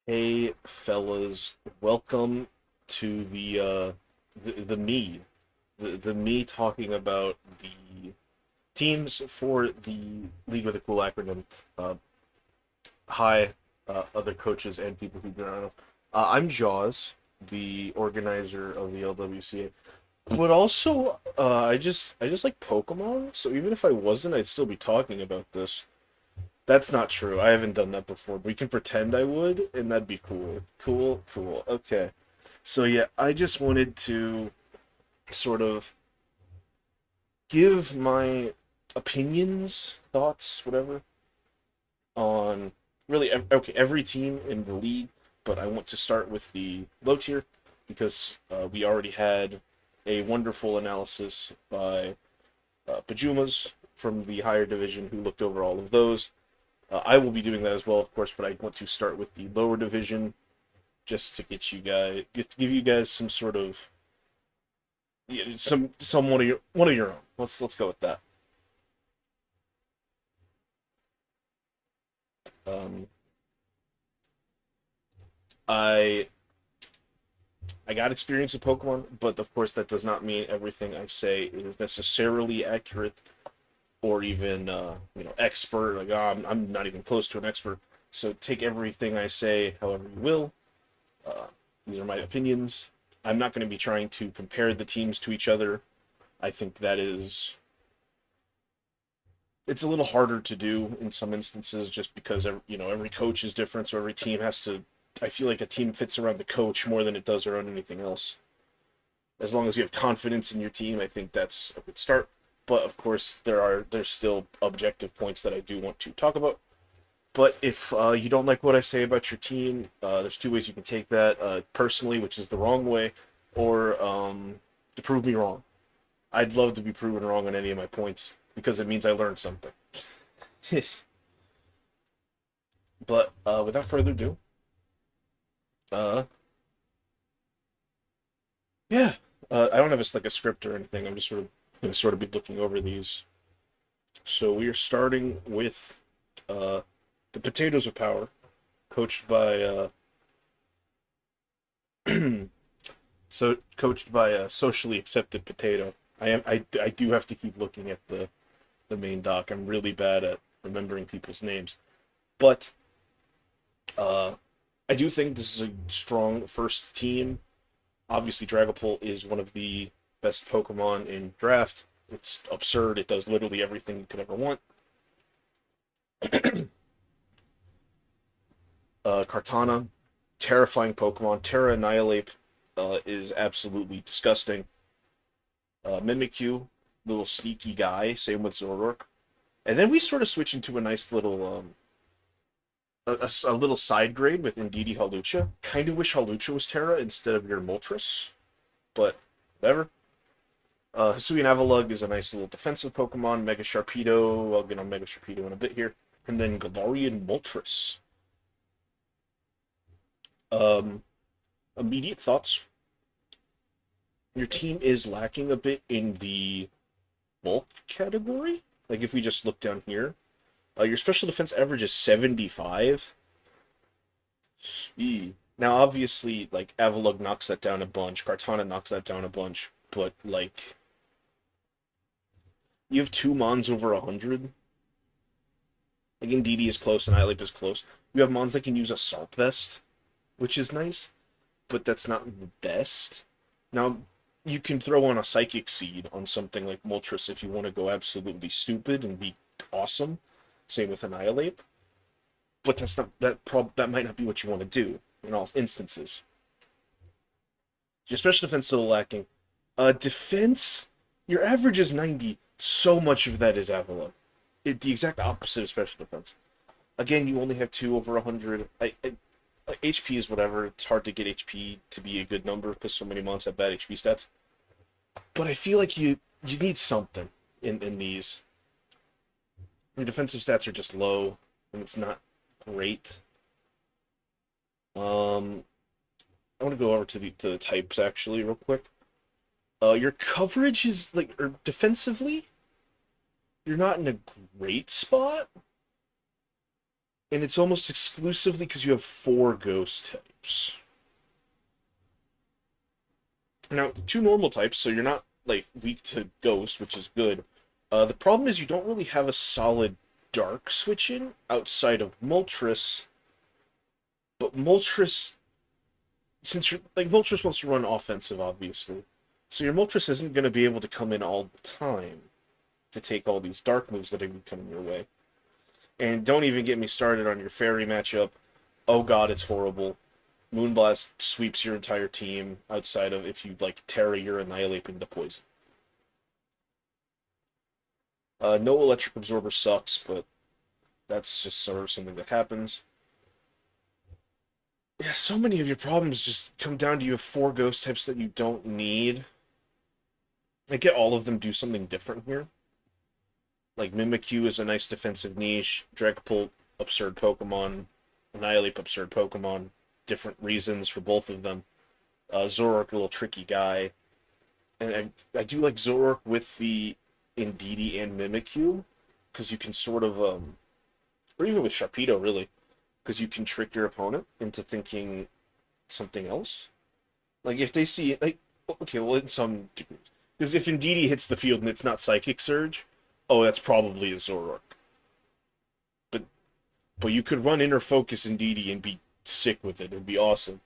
Hey fellas, welcome to the me, the me talking about the teams for the League with a Cool Acronym. Uh, Hi, other coaches and people who don't know. I'm Jaws, the organizer of the LWCA, but also I just like Pokemon. So even if I wasn't, I'd still be talking about this. That's not true. I haven't done that before. We can pretend I would, and that'd be cool. Cool, cool. Okay. So yeah, I just wanted to sort of give my opinions, thoughts, whatever, on really every team in the league, but I want to start with the low tier because we already had a wonderful analysis by Pajumas from the higher division who looked over all of those. I will be doing that as well, of course, but I want to start with the lower division just to get to give you guys some sort of some one of your own. Let's go with that. Um, I I got experience with Pokemon, but of course that does not mean everything I say is necessarily accurate or even expert. Like I'm not even close to an expert. So take everything I say however you will. Uh, these are my opinions. I'm not going to be trying to compare the teams to each other. I think that is it's a little harder to do in some instances just because every coach is different, so every team has to. I feel like a team fits around the coach more than it does around anything else. As long as you have confidence in your team, I think that's a good start. But of course, there's still objective points that I do want to talk about. But if you don't like what I say about your team, there's two ways you can take that: personally, which is the wrong way, or to prove me wrong. I'd love to be proven wrong on any of my points because it means I learned something. But without further ado, uh, yeah, I don't have like a script or anything. I'm just sort of gonna sort of be looking over these. So we are starting with uh, the Potatoes of Power, coached by coached by a socially accepted potato. I do have to keep looking at the main doc. I'm really bad at remembering people's names, but uh, I do think this is a strong first team. Obviously, Dragapult is one of the best Pokemon in draft. It's absurd. It does literally everything you could ever want. Kartana, terrifying Pokemon. Terra Annihilate is absolutely disgusting. Mimikyu, little sneaky guy. Same with Zoroark. And then we sort of switch into a nice little a little side grade with Indeedee Hawlucha. Kind of wish Hawlucha was Terra instead of your Moltres, but whatever. Hisuian Avalugg is a nice little defensive Pokemon. Mega Sharpedo, I'll get on Mega Sharpedo in a bit here. And then Galarian Moltres. Um, Immediate thoughts. Your team is lacking a bit in the bulk category. Like if we just look down here, your special defense average is 75. Now, obviously, like Avalugg knocks that down a bunch, Kartana knocks that down a bunch, but like you have two Mons over 100. Like Indeedee is close and Ileap is close. You have Mons that can use Assault Vest, which is nice, but that's not the best. Now, you can throw on a Psychic Seed on something like Moltres if you want to go absolutely stupid and be awesome. Same with Annihilate, but that might not be what you want to do in all instances. Your special defense still lacking. Defense, your average is 90. So much of that is Avalon. The exact opposite of special defense. Again, you only have two over 100. HP is whatever. It's hard to get HP to be a good number because so many mons have bad HP stats. But I feel like you need something in these. Your defensive stats are just low, and it's not great. Um, I want to go over to the types actually real quick. Your coverage is like, or defensively, you're not in a great spot, And it's almost exclusively because you have 4 ghost types. Now, 2 normal types, so you're not like weak to ghost, which is good. The problem is you don't really have a solid dark switch in outside of Moltres, but Moltres, since you're like Moltres wants to run offensive, obviously, so your Moltres isn't going to be able to come in all the time to take all these dark moves that are coming your way. And don't even get me started on your fairy matchup. Oh god, it's horrible. Moonblast sweeps your entire team outside of if you like Terra your Annihilate into poison. No electric absorber sucks, but that's just sort of something that happens. Yeah, so many of your problems just come down to you have 4 ghost types that you don't need. I get all of them do something different here. Like Mimikyu is a nice defensive niche, Dragapult, absurd Pokemon, Annihilate, absurd Pokemon, different reasons for both of them. Zoroark, a little tricky guy. And I do like Zoroark with the Indeedee and Mimikyu, because you can sort of, or even with Sharpedo, really, because you can trick your opponent into thinking something else. Like, if they see it, like, okay, well, in some degrees. Because if Indeedee hits the field and it's not Psychic Surge, oh, that's probably a Zoroark. But you could run Inner Focus Indeedee and be sick with it. It'd be awesome.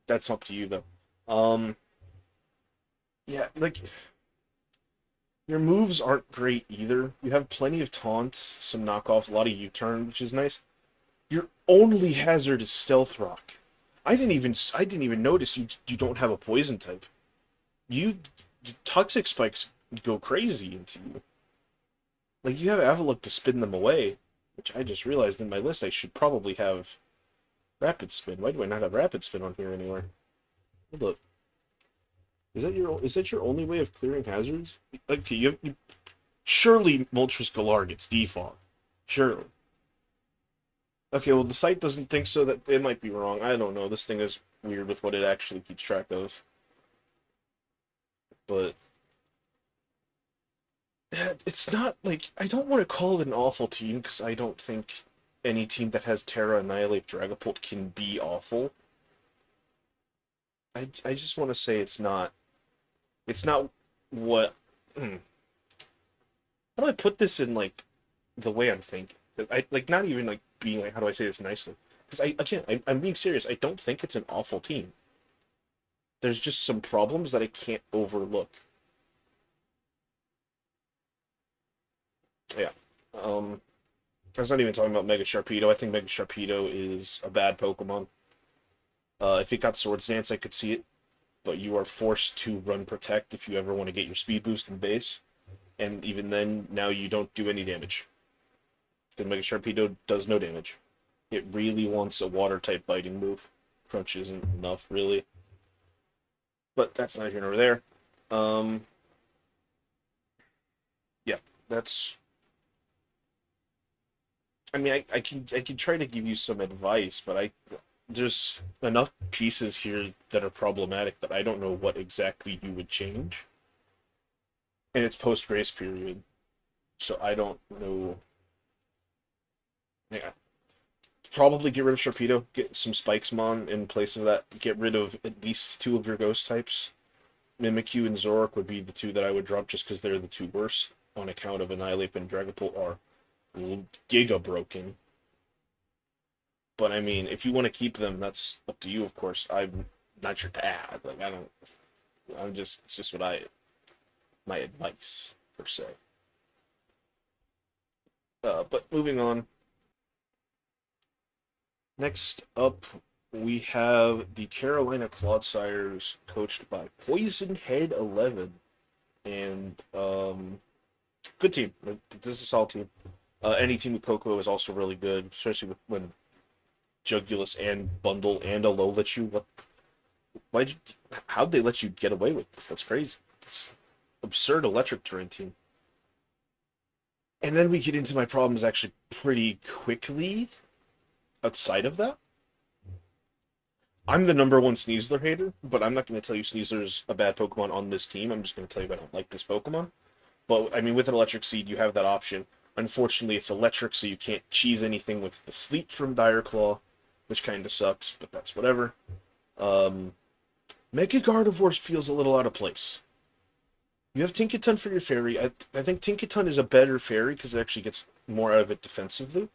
That's up to you, though. Yeah, like, your moves aren't great either. You have plenty of taunts, some knockoffs, a lot of U-turn, which is nice. Your only hazard is Stealth Rock. I didn't even notice you don't have a poison type. You Toxic Spikes go crazy into you. Like, you have Avalok to spin them away, which I just realized in my list I should probably have Rapid Spin. Why do I not have Rapid Spin on here anywhere? Hold up. Is that your only way of clearing hazards? Okay, you surely Moltres Galar gets default. Surely. Okay, well the site doesn't think so. That it might be wrong. I don't know. This thing is weird with what it actually keeps track of. But it's not like I don't want to call it an awful team because I don't think any team that has Terra, Annihilate, Dragapult can be awful. I just want to say it's not what. How do I put this in like the way I'm thinking? I like not even like being like how do I say this nicely? Because I'm being serious. I don't think it's an awful team. There's just some problems that I can't overlook. Yeah. I was not even talking about Mega Sharpedo. I think Mega Sharpedo is a bad Pokemon. If it got Swords Dance, I could see it, but you are forced to run Protect if you ever want to get your speed boost in base. And even then, now you don't do any damage. The Mega Sharpedo does no damage. It really wants a Water-type biting move. Crunch isn't enough, really. But that's not here nor there. Yeah, that's... I mean, I can try to give you some advice, but there's enough pieces here that are problematic that I don't know what exactly you would change. And it's post-grace period, so I don't know. Yeah. Probably get rid of Sharpedo, get some Spikesmon in place of that, get rid of at least 2 of your ghost types. Mimikyu and Zoroark would be the 2 that I would drop just because they're the 2 worst on account of Annihilate and Dragapult are giga broken. But I mean, if you want to keep them, that's up to you, of course. I'm not your dad. Like, I don't. It's just my advice, per se. But moving on. Next up, we have the Carolina Clodsires, coached by Poisonhead11. And, good team. This is a solid team. Any team with Coco is also really good, especially when Jugulus and Bundle and Alola how'd they let you get away with this? That's crazy. It's absurd electric terrain team. And then we get into my problems actually pretty quickly outside of that. I'm the #1 Sneasler hater, but I'm not going to tell you Sneasler's a bad Pokemon on this team. I'm just going to tell you I don't like this Pokemon. But, I mean, with an Electric Seed, you have that option. Unfortunately, it's electric, so you can't cheese anything with the sleep from Dire Claw, which kind of sucks, but that's whatever. Um, Mega Gardevoir feels a little out of place. You have Tinkaton for your fairy. I think Tinkaton is a better fairy because it actually gets more out of it defensively.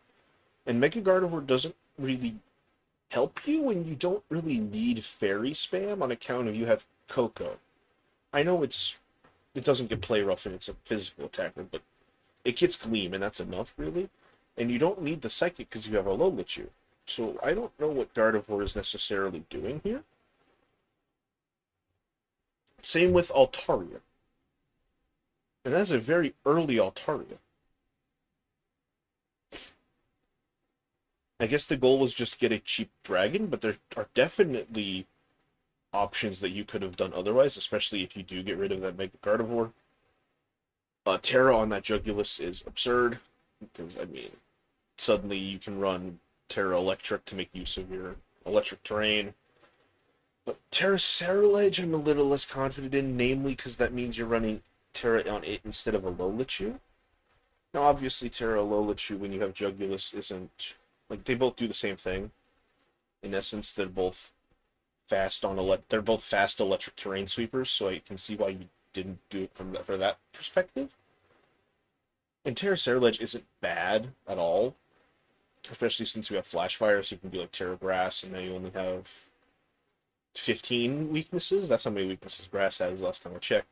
And Mega Gardevoir doesn't really help you when you don't really need fairy spam on account of you have Coco. I know it doesn't get play rough and it's a physical attacker, but it gets Gleam and that's enough really. And you don't need the Psychic because you have a Lolichu. So I don't know what Gardevoir is necessarily doing here. Same with Altaria. And that's a very early Altaria. I guess the goal was just to get a cheap dragon, but there are definitely options that you could have done otherwise, especially if you do get rid of that Mega Gardevoir. Terra on that Jugulus is absurd, because, I mean, suddenly you can run Terra Electric to make use of your electric terrain. But Terra Ceruledge I'm a little less confident in, namely because that means you're running Terra on it instead of a Lolichu. Now, obviously, Terra Lolichu, when you have Jugulus, isn't... Like, they both do the same thing. In essence, they're both fast electric terrain sweepers, so I can see why you didn't do it for that perspective. And Terra Ceruledge isn't bad at all, especially since you have Flash Fire, so you can be like Terra Grass, and now you only have 15 weaknesses. That's how many weaknesses Grass has last time I checked.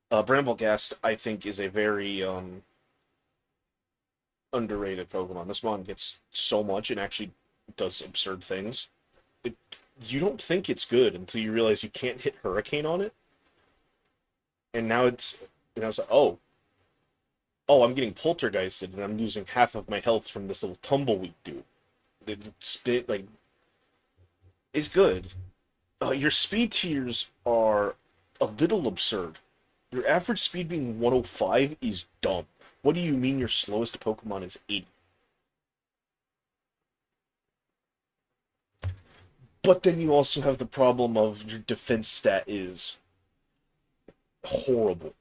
Bramblegast, I think, is a very underrated Pokemon. This one gets so much and actually does absurd things. You don't think it's good until you realize you can't hit Hurricane on it. And now it's like, oh, I'm getting poltergeisted and I'm losing half of my health from this little tumbleweed dude. The spit is good. Your speed tiers are a little absurd. Your average speed being 105 is dumb. What do you mean your slowest Pokemon is 80? But then you also have the problem of your defense stat is horrible.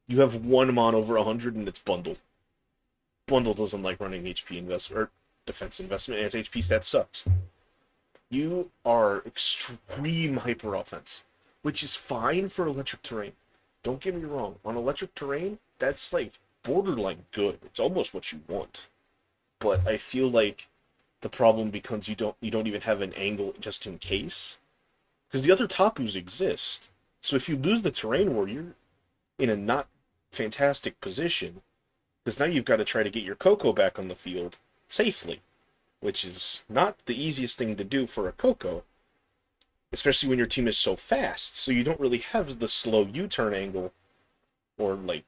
You have one Mon over 100 and it's Bundle. Bundle doesn't like running HP investment or defense investment, and its HP stat sucks. You are extreme hyper offense, which is fine for electric terrain. Don't get me wrong. On electric terrain, that's like borderline good. It's almost what you want. But I feel like the problem becomes you don't even have an angle just in case. Because the other Tapus exist. So if you lose the terrain war, you're in a not fantastic position. Because now you've got to try to get your Coco back on the field safely. Which is not the easiest thing to do for a Coco. Especially when your team is so fast. So you don't really have the slow U-turn angle. Or like,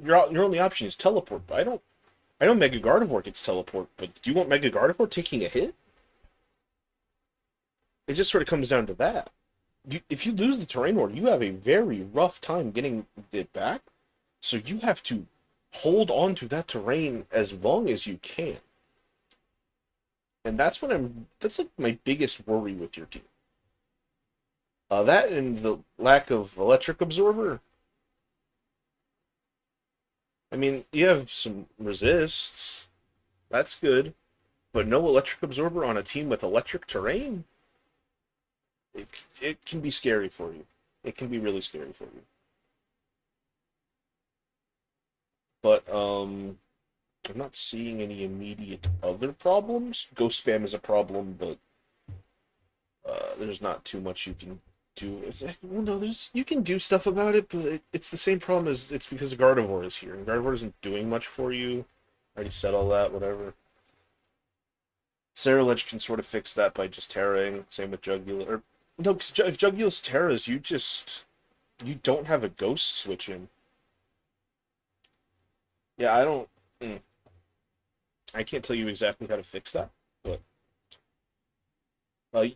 your only option is teleport. But I know Mega Gardevoir gets teleport, but do you want Mega Gardevoir taking a hit? It just sort of comes down to that. If you lose the terrain war, you have a very rough time getting it back. So you have to hold on to that terrain as long as you can. And that's like my biggest worry with your team. That and the lack of electric absorber. I mean, you have some resists. That's good. But no electric absorber on a team with electric terrain? It can be scary for you. It can be really scary for you. But, I'm not seeing any immediate other problems. Ghost spam is a problem, but there's not too much you can do. Well, no, you can do stuff about it, but it's the same problem as it's because Gardevoir is here, and Gardevoir isn't doing much for you. I already said all that, whatever. Ceruledge can sort of fix that by just terraing. Same with Jugulus. Or, no, because if Jugulus terras, you don't have a ghost switch in. Yeah, I don't. I can't tell you exactly how to fix that, but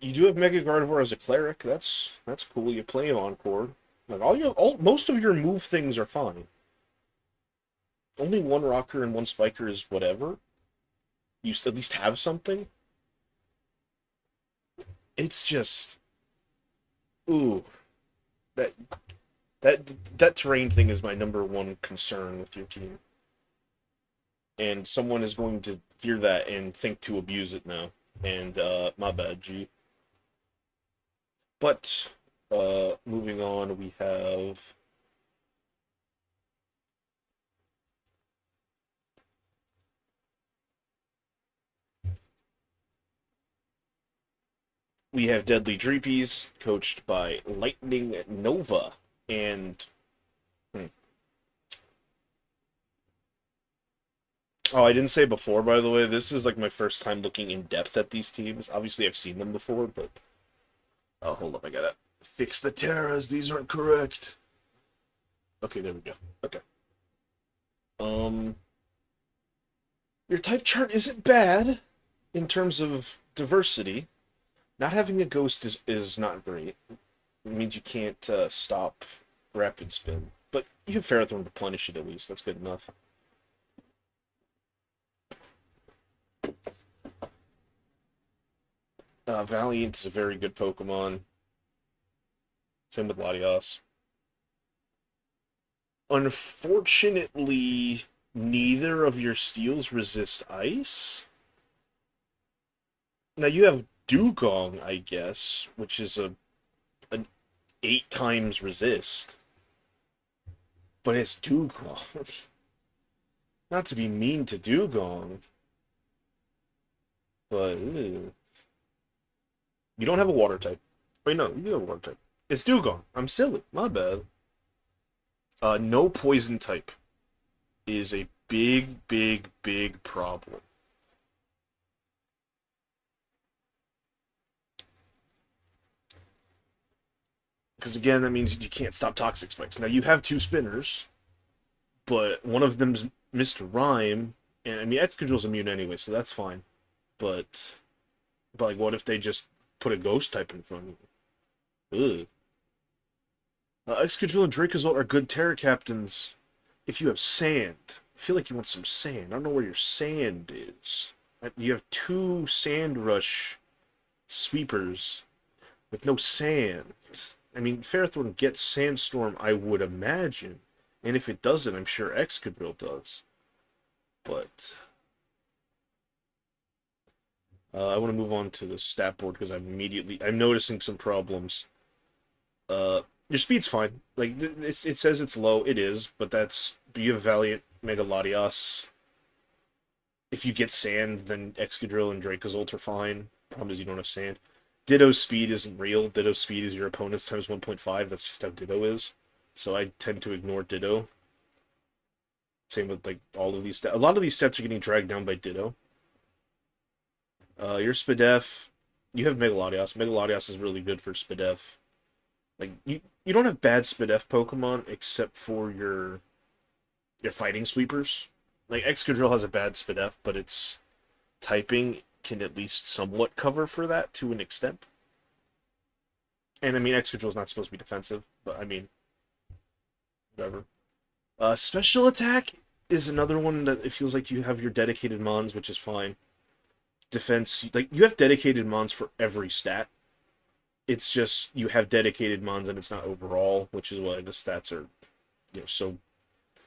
you do have Mega Gardevoir as a cleric. That's cool. You play him Encore. Like most of your move things are fine. Only one Rocker and one Spiker is whatever. You at least have something. It's just, ooh, that terrain thing is my number one concern with your team. and someone is going to hear that and think to abuse it now. And my bad, G. But moving on, we have Deadly Dreepies, coached by Lightning Nova. And hmm. Oh, I didn't say before, by the way, this is like my first time looking in depth at these teams. Obviously, I've seen them before, but oh, hold up, I gotta fix the Terras. These aren't correct. Okay, there we go. Okay. Um, your type chart isn't bad in terms of diversity. Not having a ghost is not great. It means you can't stop rapid spin, but you have Ferrothorn to punish it at least. That's good enough. Valiant is a very good Pokemon. Same with Latios. Unfortunately, neither of your steels resist ice. Now you have Dugong, I guess, which is an 8 times resist. But it's Dugong. Not to be mean to Dugong, but ew. You don't have a water type. Wait, no, you do have a water type. It's Dugong. I'm silly. My bad. No poison type is a big, big, big problem. Because again, that means you can't stop toxic spikes. Now you have 2 spinners, but one of them's Mr. Rhyme, and I mean Excadrill's immune anyway, so that's fine. But like, what if they just put a ghost type in front of you? Ugh. Excadrill and Dracozolt are good Terra captains if you have sand. I feel like you want some sand. I don't know where your sand is. You have 2 Sand Rush sweepers with no sand. I mean, Ferrothorn gets Sandstorm, I would imagine. And if it doesn't, I'm sure Excadrill does. But I want to move on to the stat board because I'm noticing some problems. Your speed's fine. Like it says it's low, it is, but you have Valiant, Mega Latias. If you get sand, then Excadrill and Dracozolt are fine. Problem is you don't have sand. Ditto's speed isn't real. Ditto's speed is your opponent's times 1.5. That's just how Ditto is. So I tend to ignore Ditto. Same with like all of these stats. A lot of these stats are getting dragged down by Ditto. Your Spadef, you have Megalodios. Megalodios is really good for Spadef. Like you don't have bad Spadef Pokemon except for your fighting sweepers. Like Excadrill has a bad Spadef, but its typing can at least somewhat cover for that to an extent. And I mean Excadrill's not supposed to be defensive, but I mean whatever. Special attack is another one that it feels like you have your dedicated mons, which is fine. Defense, like you have dedicated mons for every stat. It's just you have dedicated mons and it's not overall, which is why the stats are,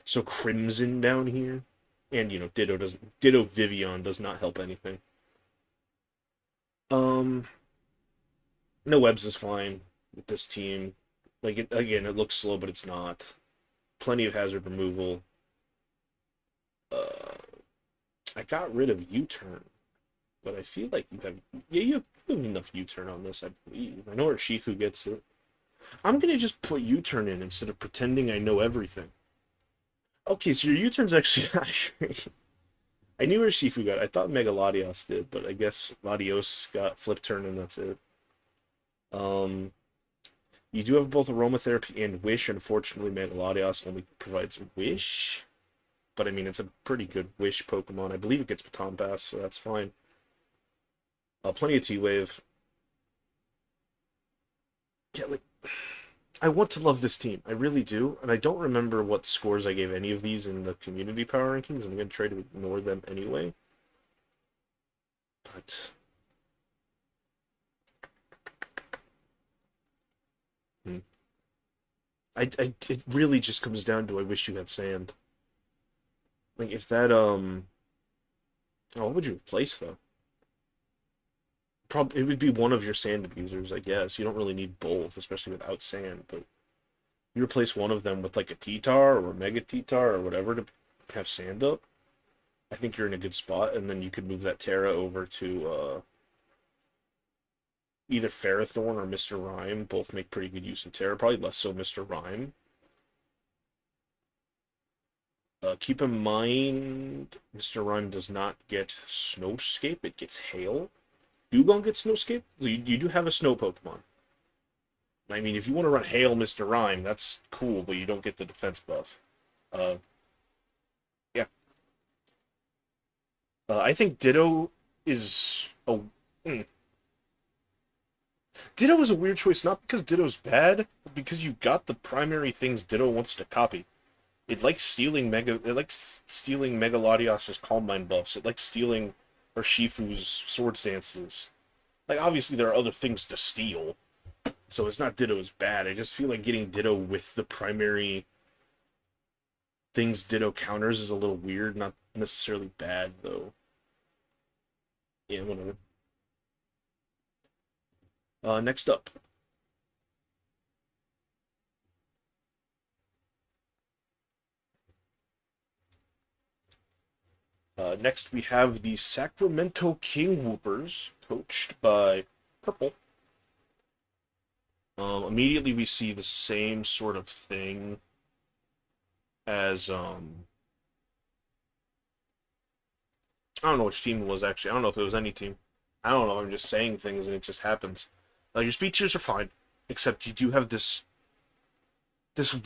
so crimson down here. And Ditto Vivian does not help anything. Um, no webs is fine with this team. Like it looks slow, but it's not. Plenty of hazard removal. Uh, I got rid of U-turn, but I feel like you have enough U-turn on this, I believe. I know where Shifu gets it. I'm gonna just put U-turn in instead of pretending I know everything. Okay, so your U-turn's actually not great. I knew where Shifu got it. I thought Mega Latios did, but I guess Latios got flip turn and that's it. Um, you do have both Aromatherapy and Wish. Unfortunately, Mega Latios only provides Wish. But I mean, it's a pretty good Wish Pokemon. I believe it gets Baton Pass, so that's fine. Plenty of T-Wave. Yeah, like, I want to love this team. I really do. And I don't remember what scores I gave any of these in the community power rankings. I'm going to try to ignore them anyway. But it really just comes down to I wish you had sand. Like if that Oh, what would you replace though? Probably it would be one of your sand abusers, I guess. You don't really need both, especially without sand. But you replace one of them with like a T-Tar or a Mega T-Tar or whatever to have sand up. I think you're in a good spot, and then you could move that Terra over to either Ferrothorn or Mr. Rhyme. Both make pretty good use of Terra. Probably less so Mr. Rhyme. Keep in mind, Mr. Rhyme does not get Snowscape. It gets Hail. Dugong gets Snowscape. You do have a Snow Pokemon. I mean, if you want to run Hail Mr. Rhyme, that's cool, but you don't get the defense buff. Uh, yeah. I think Ditto is a... hmm. Ditto is a weird choice, not because Ditto's bad, but because you got the primary things Ditto wants to copy. It likes stealing Mega Latios's Calm Mind buffs. It likes stealing Urshifu's Swords Dances. Like, obviously there are other things to steal, so it's not Ditto's bad. I just feel like getting Ditto with the primary things Ditto counters is a little weird, not necessarily bad, though. Yeah, whatever. Next up. Next we have the Sacramento King Whoopers, coached by Purple. Immediately we see the same sort of thing as I don't know which team it was actually. I don't know if it was any team. I don't know. I'm just saying things and it just happens. Your speed tiers are fine, except you do have this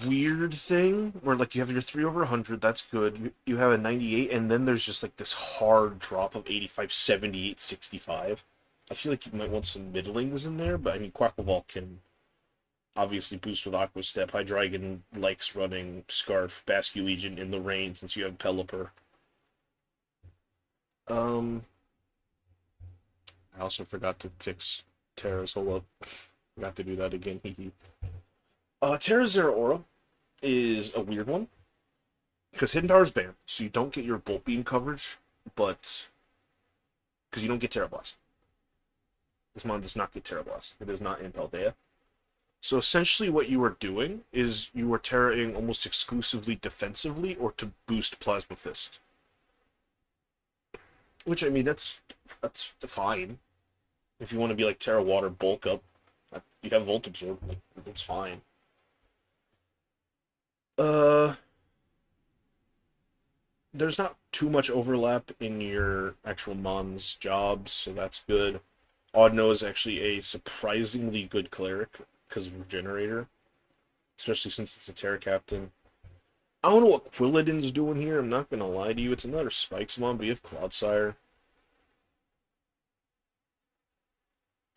weird thing where like you have your 3/100. That's good. You have a 98, and then there's just like this hard drop of 85, 78, 65. I feel like you might want some middlings in there, but I mean Quackleval can obviously boost with Aqua Step. Hydreigon likes running Scarf, Basculegion in the rain since you have Pelipper. Um, I also forgot to fix Terra's. Hold up. Forgot to do that again. Terra Zeraora is a weird one because Hidden Power is banned, so you don't get your Bolt Beam coverage, but because you don't get Terra Blast. This mon does not get Terra Blast. It is not in Paldea. So essentially, what you are doing is you are Terraing almost exclusively defensively or to boost Plasma Fist. Which I mean, that's fine. If you want to be like Terra Water bulk up, you have Volt Absorb. Like, it's fine. Uh, there's not too much overlap in your actual Mon's jobs, so that's good. Audno is actually a surprisingly good cleric because of Regenerator, especially since it's a Terra Captain. I don't know what Quilladin's doing here. I'm not gonna lie to you. It's another Spikes Mon, but you have Cloudsire.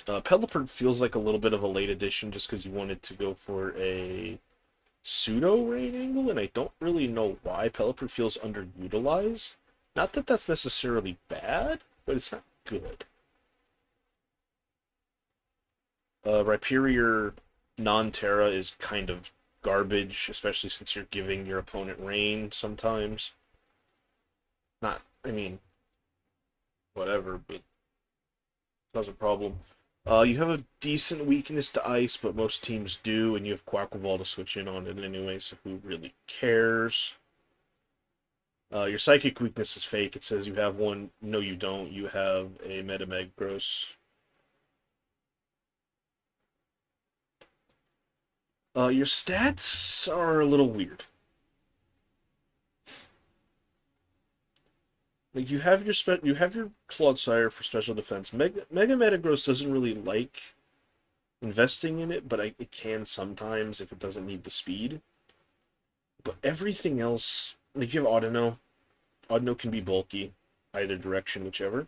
Pelipper feels like a little bit of a late addition just because you wanted to go for a pseudo rain angle, and I don't really know why. Pelipper feels underutilized. Not that that's necessarily bad, but it's not good. Rhyperior non-Terra is kind of garbage, especially since you're giving your opponent rain sometimes. Not, I mean, whatever, but that's a problem. You have a decent weakness to ice, but most teams do, and you have Quackleval to switch in on it anyway, so who really cares? Your psychic weakness is fake. It says you have one. No, you don't. You have a Metameggross. Your stats are a little weird. Like you have your Clodsire for special defense. Mega Metagross doesn't really like investing in it, but it can sometimes if it doesn't need the speed. But everything else, like you have Audino. Audino can be bulky, either direction, whichever.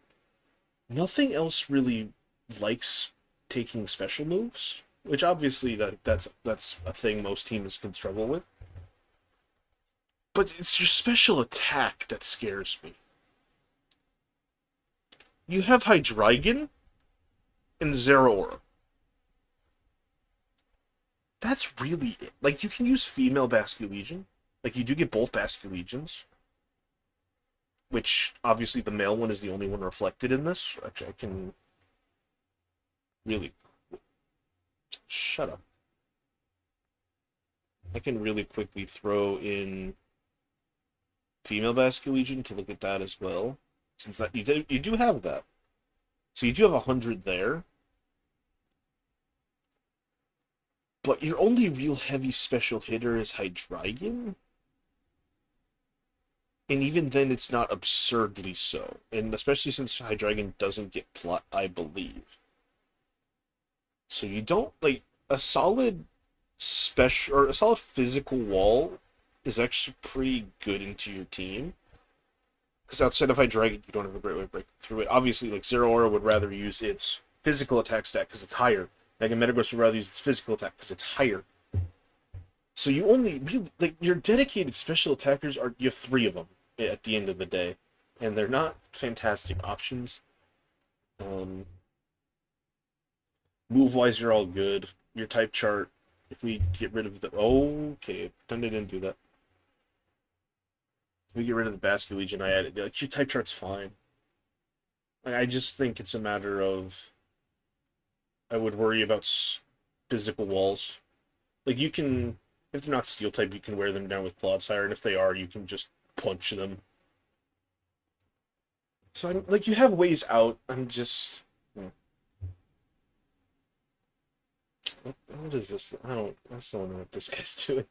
Nothing else really likes taking special moves, which obviously that's a thing most teams can struggle with. But it's your special attack that scares me. You have Hydreigon and Zeraora. That's really it. Like, you can use female Basculegion. Like, you do get both Basculegions. which obviously the male one is the only one reflected in this. Actually, I can really shut up. I can really quickly throw in female Basque Legion to look at that as well, since that you do have that. So you do have 100 there, but your only real heavy special hitter is Hydreigon, and even then it's not absurdly so, and especially since Hydreigon doesn't get plot, I believe. So you don't like a solid special or a solid physical wall is actually pretty good into your team. Because outside of Hydreigon, you don't have a great way of breaking through it. Obviously, like Zero Aura would rather use its physical attack stat because it's higher. Mega Metagross would rather use its physical attack because it's higher. So you only really like your dedicated special attackers are you have three of them at the end of the day, and they're not fantastic options. Move wise, you're all good. Your type chart. If we get rid of the okay, then they didn't do that. If we get rid of the Basque Legion, I added like your type chart's fine. I just think it's a matter of I would worry about physical walls. Like you can, if they're not steel type, you can wear them down with Clodsire, and if they are, you can just punch them. So I'm like you have ways out. I'm just. What is this? I still don't know what this guy's doing.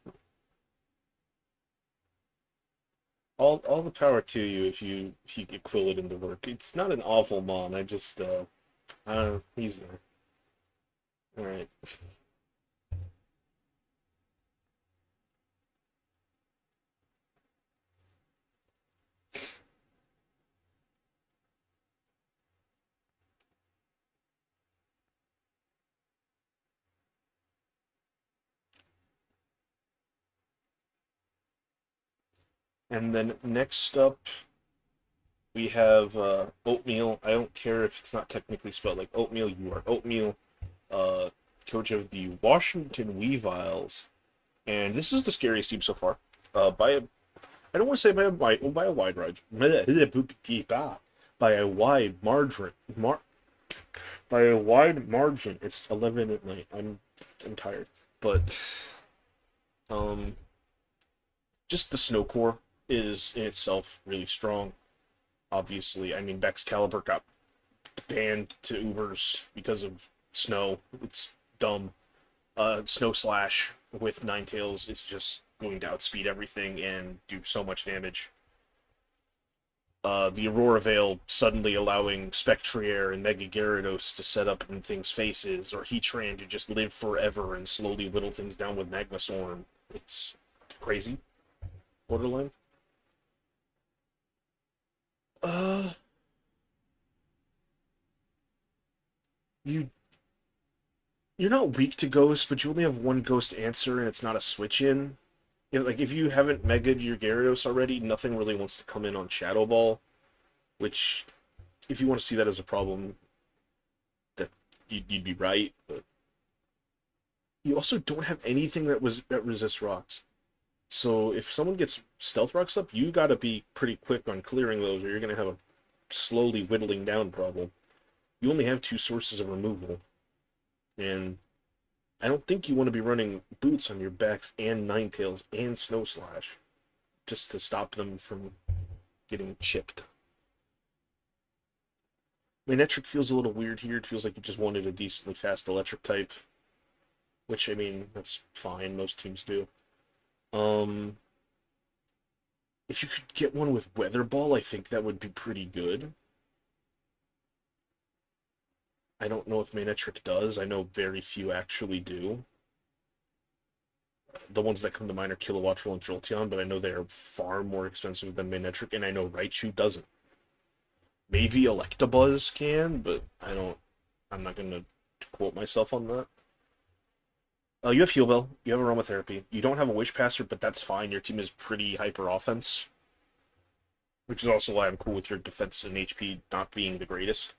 All the power to you if you could quill it into work. It's not an awful mon. I don't know. He's there. All right. And then next up, we have Oatmeal. I don't care if it's not technically spelled like oatmeal. You are Oatmeal, uh, coach of the Washington Weaviles, and this is the scariest team so far. By a, I don't want to say by a wide margin, by a wide margin, by a wide margin. It's 11 at night. I'm tired, but um, just the snow core is in itself really strong. Obviously, I mean Excalibur got banned to Ubers because of snow. It's dumb. Snow Slash with Ninetales is just going to outspeed everything and do so much damage. The Aurora Veil suddenly allowing Spectrier and Mega Gyarados to set up in things' faces, or Heatran to just live forever and slowly whittle things down with Magma Storm. It's crazy. Borderline. Uh, you you're not weak to Ghost, but you only have one Ghost answer, and it's not a switch in. You know, like if you haven't Mega'd your Gyarados already, nothing really wants to come in on Shadow Ball. Which, if you want to see that as a problem, that you'd be right. But you also don't have anything that resists rocks. So if someone gets Stealth Rocks up, you gotta be pretty quick on clearing those, or you're gonna have a slowly whittling down problem. You only have two sources of removal, and I don't think you want to be running Boots on your backs and Ninetales and Snow Slash just to stop them from getting chipped. Manectric feels a little weird here. It feels like you just wanted a decently fast electric type, which, I mean, that's fine. Most teams do. Um, if you could get one with Weather Ball, I think that would be pretty good. I don't know if Manectric does. I know very few actually do. The ones that come to mind are Kilowattrel and Jolteon, but I know they are far more expensive than Manectric, and I know Raichu doesn't. Maybe Electabuzz can, but I'm not gonna quote myself on that. You have Heal Bell, you have Aromatherapy. You don't have a Wish Passer, but that's fine. Your team is pretty hyper offense, which is also why I'm cool with your defense and HP not being the greatest.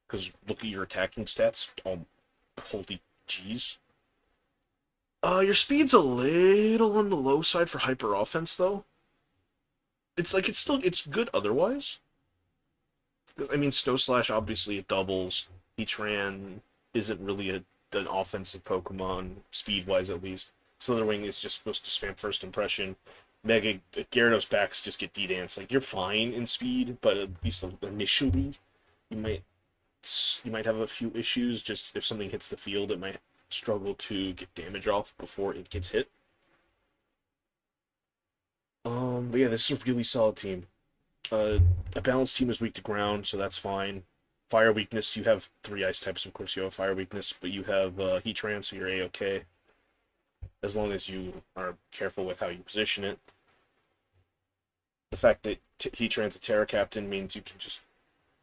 Because look at your attacking stats. Oh, holy jeez. Your speed's a little on the low side for hyper offense, though. It's like it's good otherwise. I mean, Snow Slash obviously it doubles. Heatran isn't really an offensive Pokemon, speed wise at least. Slitherwing is just supposed to spam first impression. Mega Gyarados backs just get D-Dance. Like you're fine in speed, but at least initially, you might you might have a few issues. Just if something hits the field, it might struggle to get damage off before it gets hit. But yeah, this is a really solid team. Uh, a balanced team is weak to ground, so that's fine. Fire weakness, you have three ice types, of course. You have fire weakness, but you have Heatran, so you're a-okay. As long as you are careful with how you position it. The fact that Heatran's a Terra Captain means you can just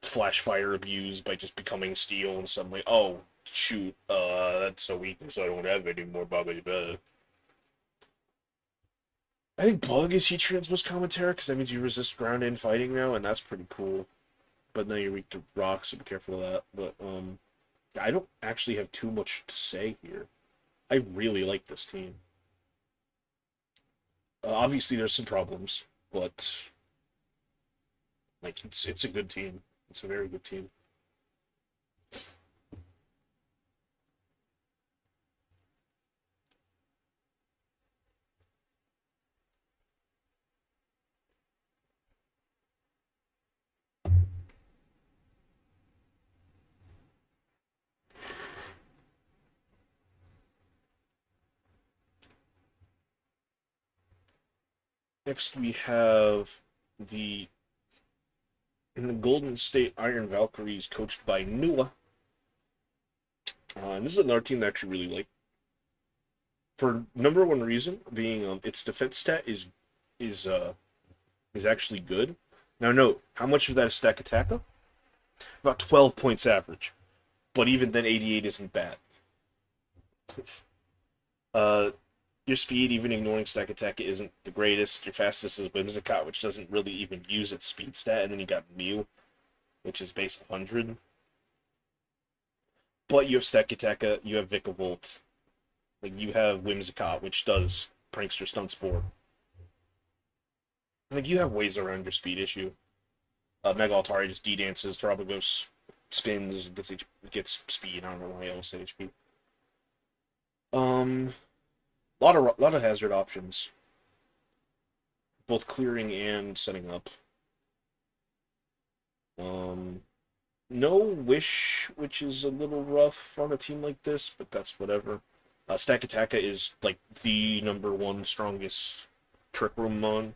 flash fire abuse by just becoming steel and suddenly, oh, shoot, that's a weakness I don't have anymore, blah, blah, blah. I think Bug is Heatran's most common Terra, because that means you resist ground and fighting now, and that's pretty cool. But now you're weak to rocks, so be careful of that. But I don't actually have too much to say here. I really like this team. Obviously, there's some problems, but like it's a good team. It's a very good team. Next, we have the in the Golden State Iron Valkyries, coached by Nua. And this is another team that I actually really like. For number one reason being its defense stat is actually good. Now note, how much of that is stack attacker? About 12 points average. But even then 88 isn't bad. uh your speed, even ignoring stack attack, isn't the greatest. Your fastest is Whimsicott, which doesn't really even use its speed stat, and then you got Mew, which is base 100. But you have stack attack, you have Vikavolt, like you have Whimsicott, which does Prankster Stun Spore. Like you have ways around your speed issue. Mega Altari just D-dances, Terabagos spins, gets speed. I don't know why I always say HP. Um, lot of hazard options, both clearing and setting up. Um, no Wish, which is a little rough on a team like this, but that's whatever. Stack Attacka is like the number one strongest Trick Room mon,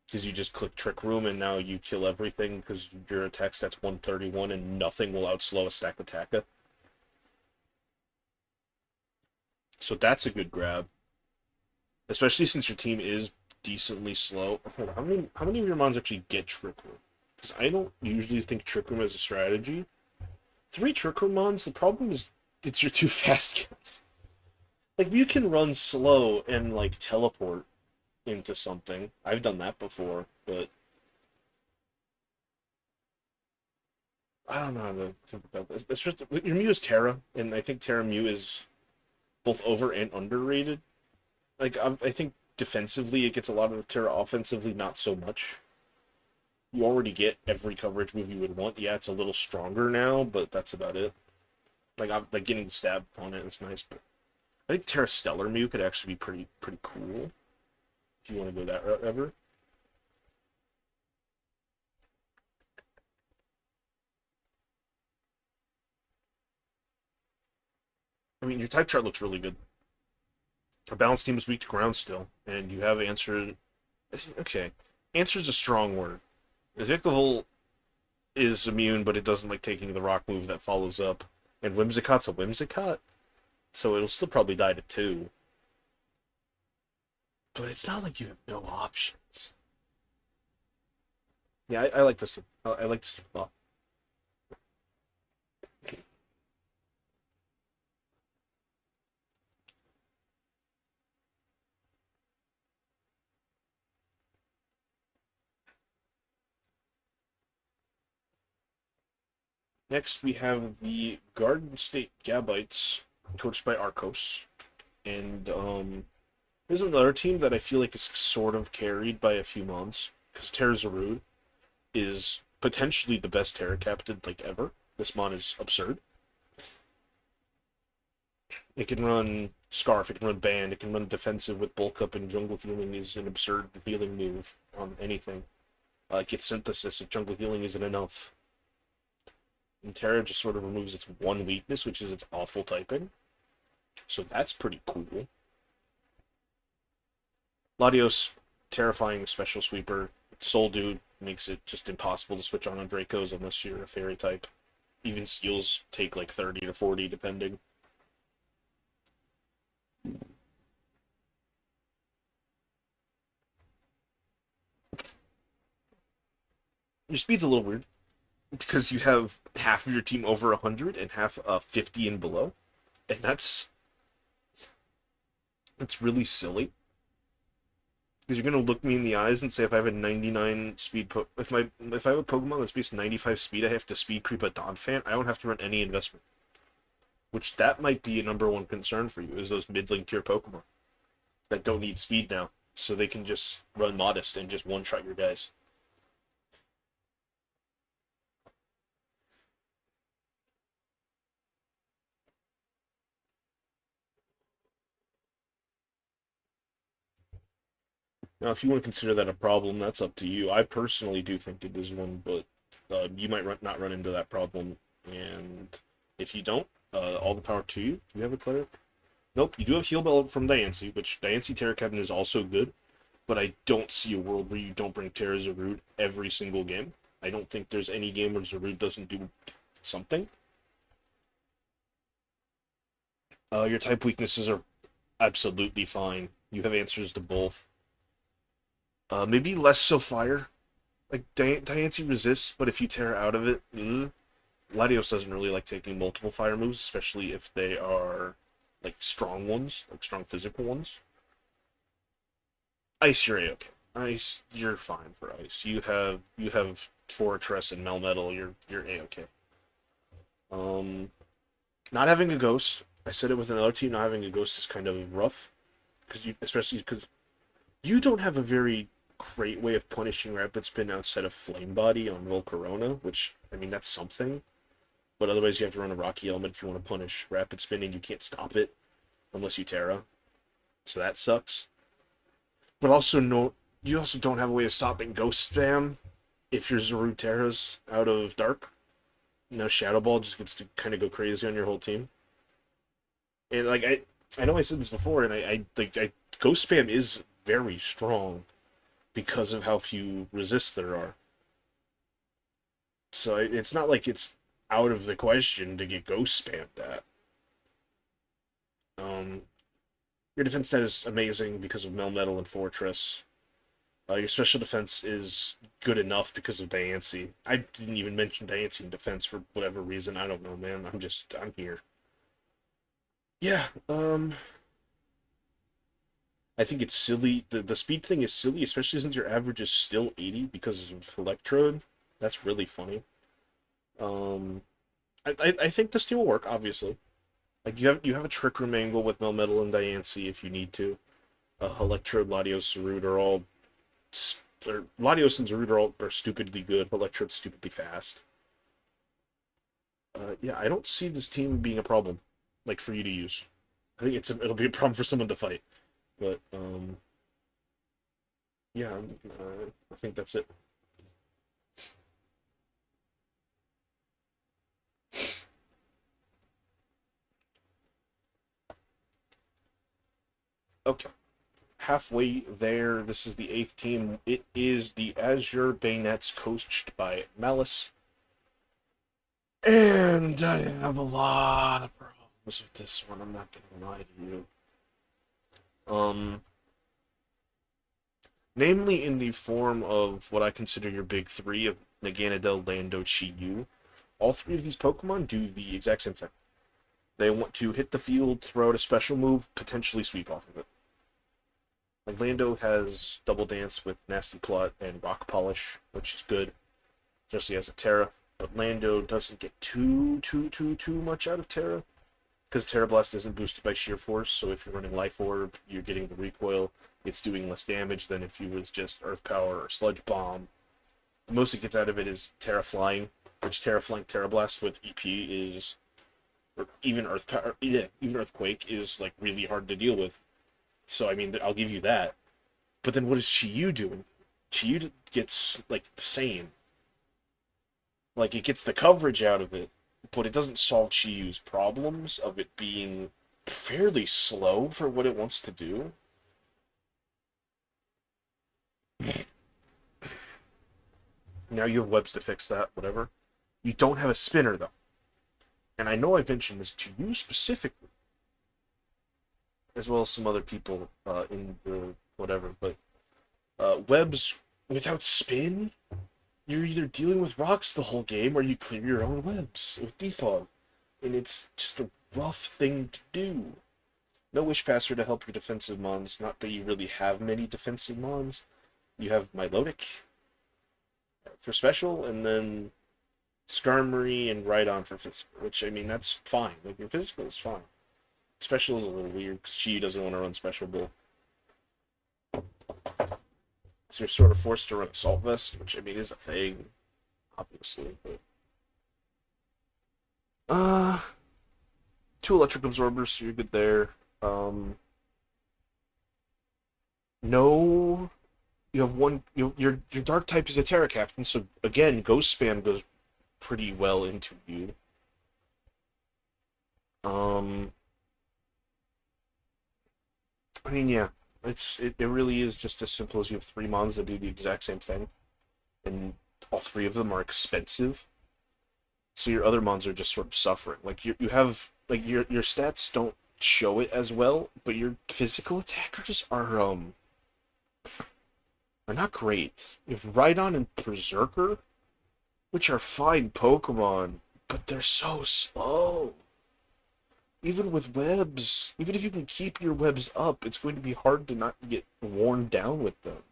because you just click Trick Room and now you kill everything because your attack stat's 131 and nothing will outslow a Stack Attacka. So that's a good grab, especially since your team is decently slow. Hold on, how many of your mons actually get Trick Room? Because I don't usually think Trick Room as a strategy. Three Trick Room mons, the problem is it's your two fast guys. Like you can run slow and like teleport into something. I've done that before, but I don't know how to think about this. It's just your Mew is Terra, and I think Terra Mew is both over and underrated. Like I think defensively it gets a lot of Terra, offensively not so much. You already get every coverage move you would want. Yeah, it's a little stronger now, but that's about it. Like I'm like getting the stab on it is nice, but I think Terra Stellar Mew could actually be pretty cool if you want to go that route ever. I mean, your type chart looks really good. A balanced team is weak to ground still, and you have answer. Okay, answer is a strong word. Vikavolt is immune, but it doesn't like taking the rock move that follows up. And Whimsicott's a Whimsicott, so it'll still probably die to two. But it's not like you have no options. Yeah, I like this. I like this a lot. Okay. Next, we have the Garden State Gabites, coached by Arcos. And there's another team that I feel like is sort of carried by a few mons. because Terra Zarude is potentially the best Terra captain like ever. This mon is absurd. It can run Scarf, it can run Band, it can run defensive with Bulk Up, and Jungle Healing is an absurd healing move on anything. It gets Synthesis if Jungle Healing isn't enough. And Terra just sort of removes its one weakness, which is its awful typing. So that's pretty cool. Latios, terrifying special sweeper. Soul Dude makes it just impossible to switch on Dracos unless you're a fairy type. Even Steals take like 30 to 40 depending. Your speed's a little weird because you have half of your team over 100 and half 50 and below, and that's really silly. Because you're gonna look me in the eyes and say if I have a 99 speed, if I have a Pokemon that's based 95 speed, I have to speed creep a Donphan. I don't have to run any investment. Which that might be a #1 concern for you is those mid-link tier Pokemon that don't need speed now, so they can just run modest and just one-shot your guys. Now, if you want to consider that a problem, that's up to you. I personally do think it is one, but you might not run into that problem. And if you don't, all the power to you. Do you have a cleric? Nope, you do have Heal Bell from Diancie, which Diancie Terra Captain is also good, but I don't see a world where you don't bring Terra Zarude every single game. I don't think there's any game where Zarude doesn't do something. Your type weaknesses are absolutely fine. You have answers to both. Maybe less so fire. Like, Diancie resists, but if you tear out of it, Latios doesn't really like taking multiple fire moves, especially if they are, like, strong ones, like strong physical ones. Ice, you're A-okay. Ice, you're fine for Ice. You have Fortress and Melmetal, you're A-okay. Not having a Ghost, I said it with another team, not having a Ghost is kind of rough. Especially because you don't have a very great way of punishing Rapid Spin outside of Flame Body on Volcarona, which, I mean, that's something. But otherwise, you have to run a Rocky Element if you want to punish Rapid Spinning. You can't stop it unless you Terra. So that sucks. But also, you also don't have a way of stopping Ghost Spam if your Zarude Terras out of Dark. No, Shadow Ball just gets to kind of go crazy on your whole team. And, like, I know I said this before, and I Ghost Spam is very strong because of how few resists there are. So it's not like it's out of the question to get Ghost Spammed at. Your defense stat is amazing because of Melmetal and Fortress. Your special defense is good enough because of Diancie. I didn't even mention Diancie in defense for whatever reason. I don't know, man. I'm here. Yeah, I think it's silly. The speed thing is silly, especially since your average is still 80 because of Electrode. That's really funny. Um, I think this team will work, obviously. Like you have a Trick Room angle with Melmetal and Diancie if you need to. Electrode, Latios, Zarude are all Latios and Zarude are stupidly good. Electrode's stupidly fast. Yeah, I don't see this team being a problem, like for you to use. I think it'll be a problem for someone to fight. But yeah, I think that's it. Okay, halfway there. This is the 8th team. It is the Azure Bayonets, coached by Malice. And I have a lot of problems with this one. I'm not gonna lie to you. Namely in the form of what I consider your big three of Naganadel, Lando, Chi-Yu. All three of these Pokemon do the exact same thing. They want to hit the field, throw out a special move, potentially sweep off of it. Like Lando has Double Dance with Nasty Plot and Rock Polish, which is good, especially as a Terra. But Lando doesn't get too much out of Terra. because Terra Blast isn't boosted by sheer force, so if you're running Life Orb, you're getting the recoil. It's doing less damage than if you was just Earth Power or Sludge Bomb. The most it gets out of it is Terra Flying, which Terra Flying Terra Blast with EP is, or even Earth Power, yeah, even Earthquake is like really hard to deal with. So I mean, I'll give you that. But then what is Chiyu doing? Chiyu gets like the same. Like it gets the coverage out of it, but it doesn't solve Chiyu's problems of it being fairly slow for what it wants to do. Now you have webs to fix that, whatever. You don't have a spinner though. And I know I've mentioned this to you specifically, as well as some other people in the whatever, but webs without spin, you're either dealing with rocks the whole game or you clear your own webs with defog. And it's just a rough thing to do. No Wishpasser to help your defensive mons. Not that you really have many defensive mons. You have Milotic for special, and then Skarmory and Rhydon for physical, which, I mean, that's fine. Like, your physical is fine. Special is a little weird, because Chi doesn't want to run Special Bull. So you're sort of forced to run Assault Vest, which, I mean, is a thing, obviously, but... Two Electric Absorbers, so you're good there. No... You have one... Your Dark type is a Terra Captain, so, again, Ghost Spam goes pretty well into you. I mean, yeah, it really is just as simple as you have three mons that do the exact same thing, and all three of them are expensive. So your other mons are just sort of suffering. Like you have like your stats don't show it as well, but your physical attackers are not great. You have Rhydon and Berserker, which are fine Pokemon, but they're so slow. Even with webs, even if you can keep your webs up, it's going to be hard to not get worn down with them.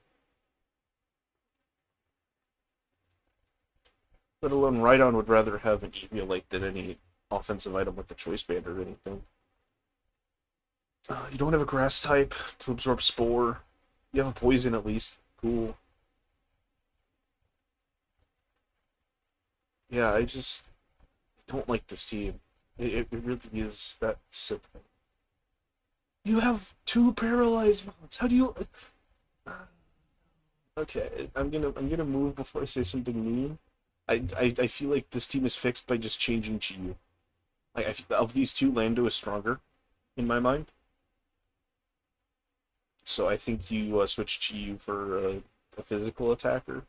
Let alone Rhydon would rather have an Eviolite than any offensive item with the Choice Band or anything. You don't have a Grass type to absorb Spore. You have a Poison at least. Cool. Yeah, I don't like this team. It really is that simple. You have two paralyzed mons. How do you? Okay, I'm gonna move before I say something mean. I feel like this team is fixed by just changing Chi. Like of these two, Lando is stronger, in my mind. So I think you switch Chi for a physical attacker,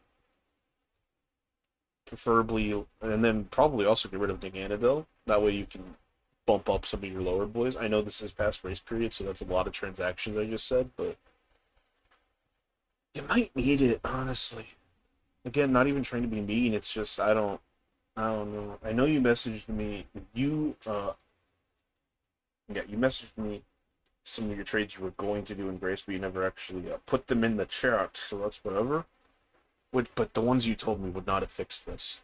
preferably, and then probably also get rid of Dinganadel. That way you can bump up some of your lower boys. I know this is past race period, so that's a lot of transactions I just said, but you might need it, honestly. Again, not even trying to be mean, it's just I don't know. I know you messaged me you messaged me some of your trades you were going to do in Grace, but you never actually put them in the chat, so that's whatever. But the ones you told me would not have fixed this.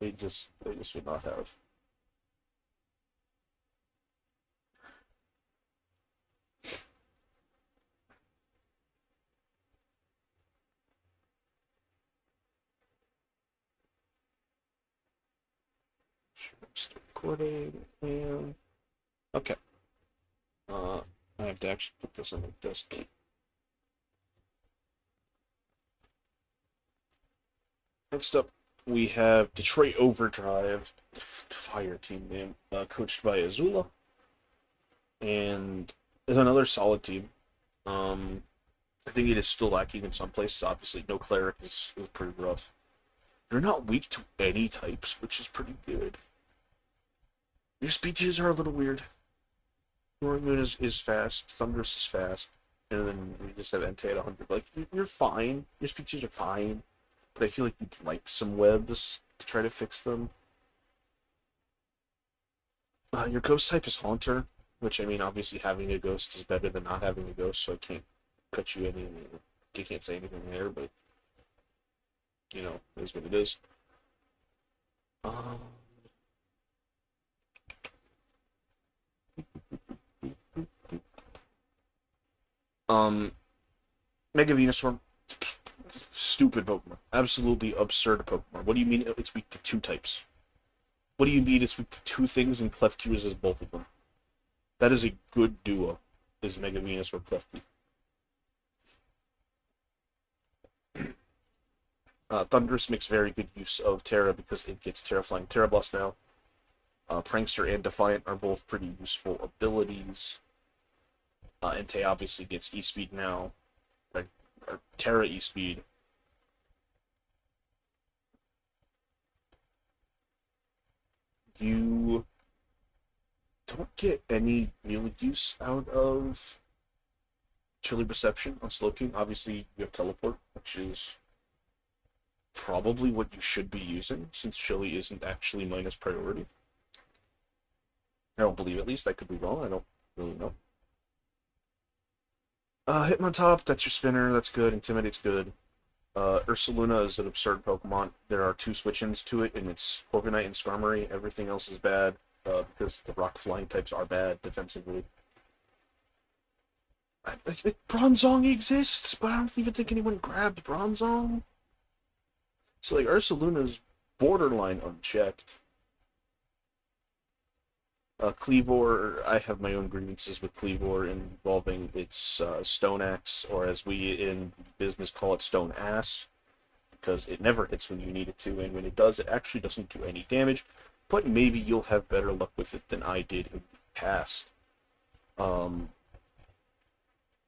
They just would not have. Still recording and okay. I have to actually put this in like this. Next up, we have Detroit Overdrive, fire team name, coached by Azula, and is another solid team. I think it is still lacking in some places. Obviously, no cleric is pretty rough. They're not weak to any types, which is pretty good. Your speed tiers are a little weird. Roaring Moon is fast, Thunderous is fast, and then we just have Entei at 100. Like, you're fine. Your speed tiers are fine, but I feel like you'd like some webs to try to fix them. Your ghost type is Haunter, which, I mean, obviously having a ghost is better than not having a ghost, so I can't cut you any. I can't say anything there, but you know, it is what it is. Um, Um, Mega Venusaur, stupid Pokemon. Absolutely absurd Pokemon. What do you mean it's weak to two types? What do you mean it's weak to two things and Klefki resists both of them? That is a good duo, is Mega Venusaur Klefki. Thundurus makes very good use of Terra because it gets Terra Flying Terra Blast now. Prankster and Defiant are both pretty useful abilities. Entei obviously gets E-Speed now. Or Terra E-Speed. You don't get any real use out of Chilly Reception on Slowking. Obviously, you have Teleport, which is probably what you should be using, since Chilly isn't actually minus priority. I don't believe, at least. I could be wrong. I don't really know. Hitmontop, that's your spinner. That's good. Intimidate's good. Ursaluna is an absurd Pokemon. There are two switch-ins to it, and it's Corviknight and Skarmory. Everything else is bad, because the rock flying types are bad defensively. I think Bronzong exists, but I don't even think anyone grabbed Bronzong. So, like, Ursaluna's borderline unchecked. Cleavor, I have my own grievances with Cleavor involving its Stone Axe, or as we in business call it, Stone Ass, because it never hits when you need it to, and when it does, it actually doesn't do any damage, but maybe you'll have better luck with it than I did in the past. Roaring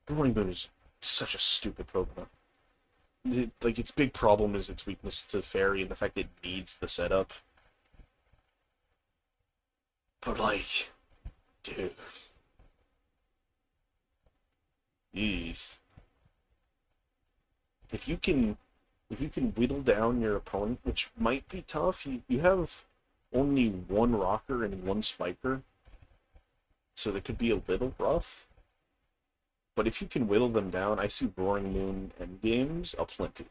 Moon is such a stupid Pokemon. Like, its big problem is its weakness to Fairy and the fact that it needs the setup. But, like, dude. Jeez. If you can whittle down your opponent, which might be tough, you have only one rocker and one spiker. So that could be a little rough. But if you can whittle them down, I see Roaring Moon and games aplenty.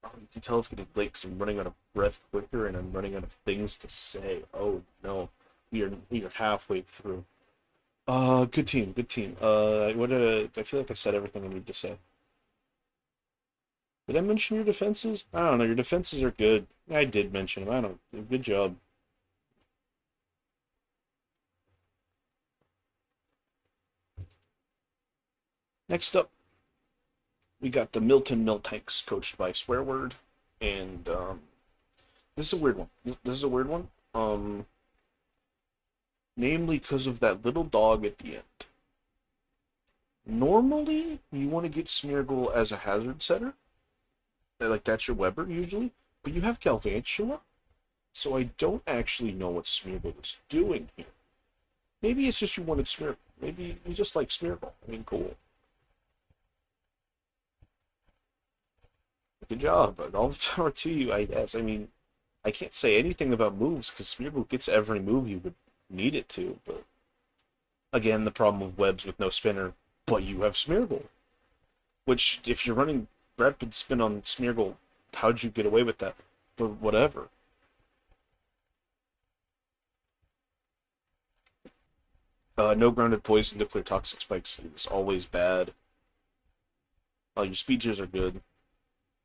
Oh, you can tell it's getting late because I'm running out of breath quicker and I'm running out of things to say. Oh no, we are halfway through. Good team, good team. I feel like I've said everything I need to say. Did I mention your defenses? I don't know. Your defenses are good. I did mention them. I don't. Good job. Next up, we got the Milton Miltanks, coached by Swearword, and this is a weird one. This is a weird one. Namely because of that little dog at the end. Normally, you want to get Smeargle as a hazard setter. Like, that's your Weber, usually. But you have Galvantula, so I don't actually know what Smeargle is doing here. Maybe it's just you wanted Smeargle. Maybe you just like Smeargle. I mean, cool. Good job, but all the power to you, I guess. I mean, I can't say anything about moves, because Smeargle gets every move you would need it to, but again, the problem with webs with no spinner, but you have Smeargle. Which, if you're running rapid spin on Smeargle, how'd you get away with that? But whatever. No grounded poison to clear toxic spikes is always bad. Your speeches are good.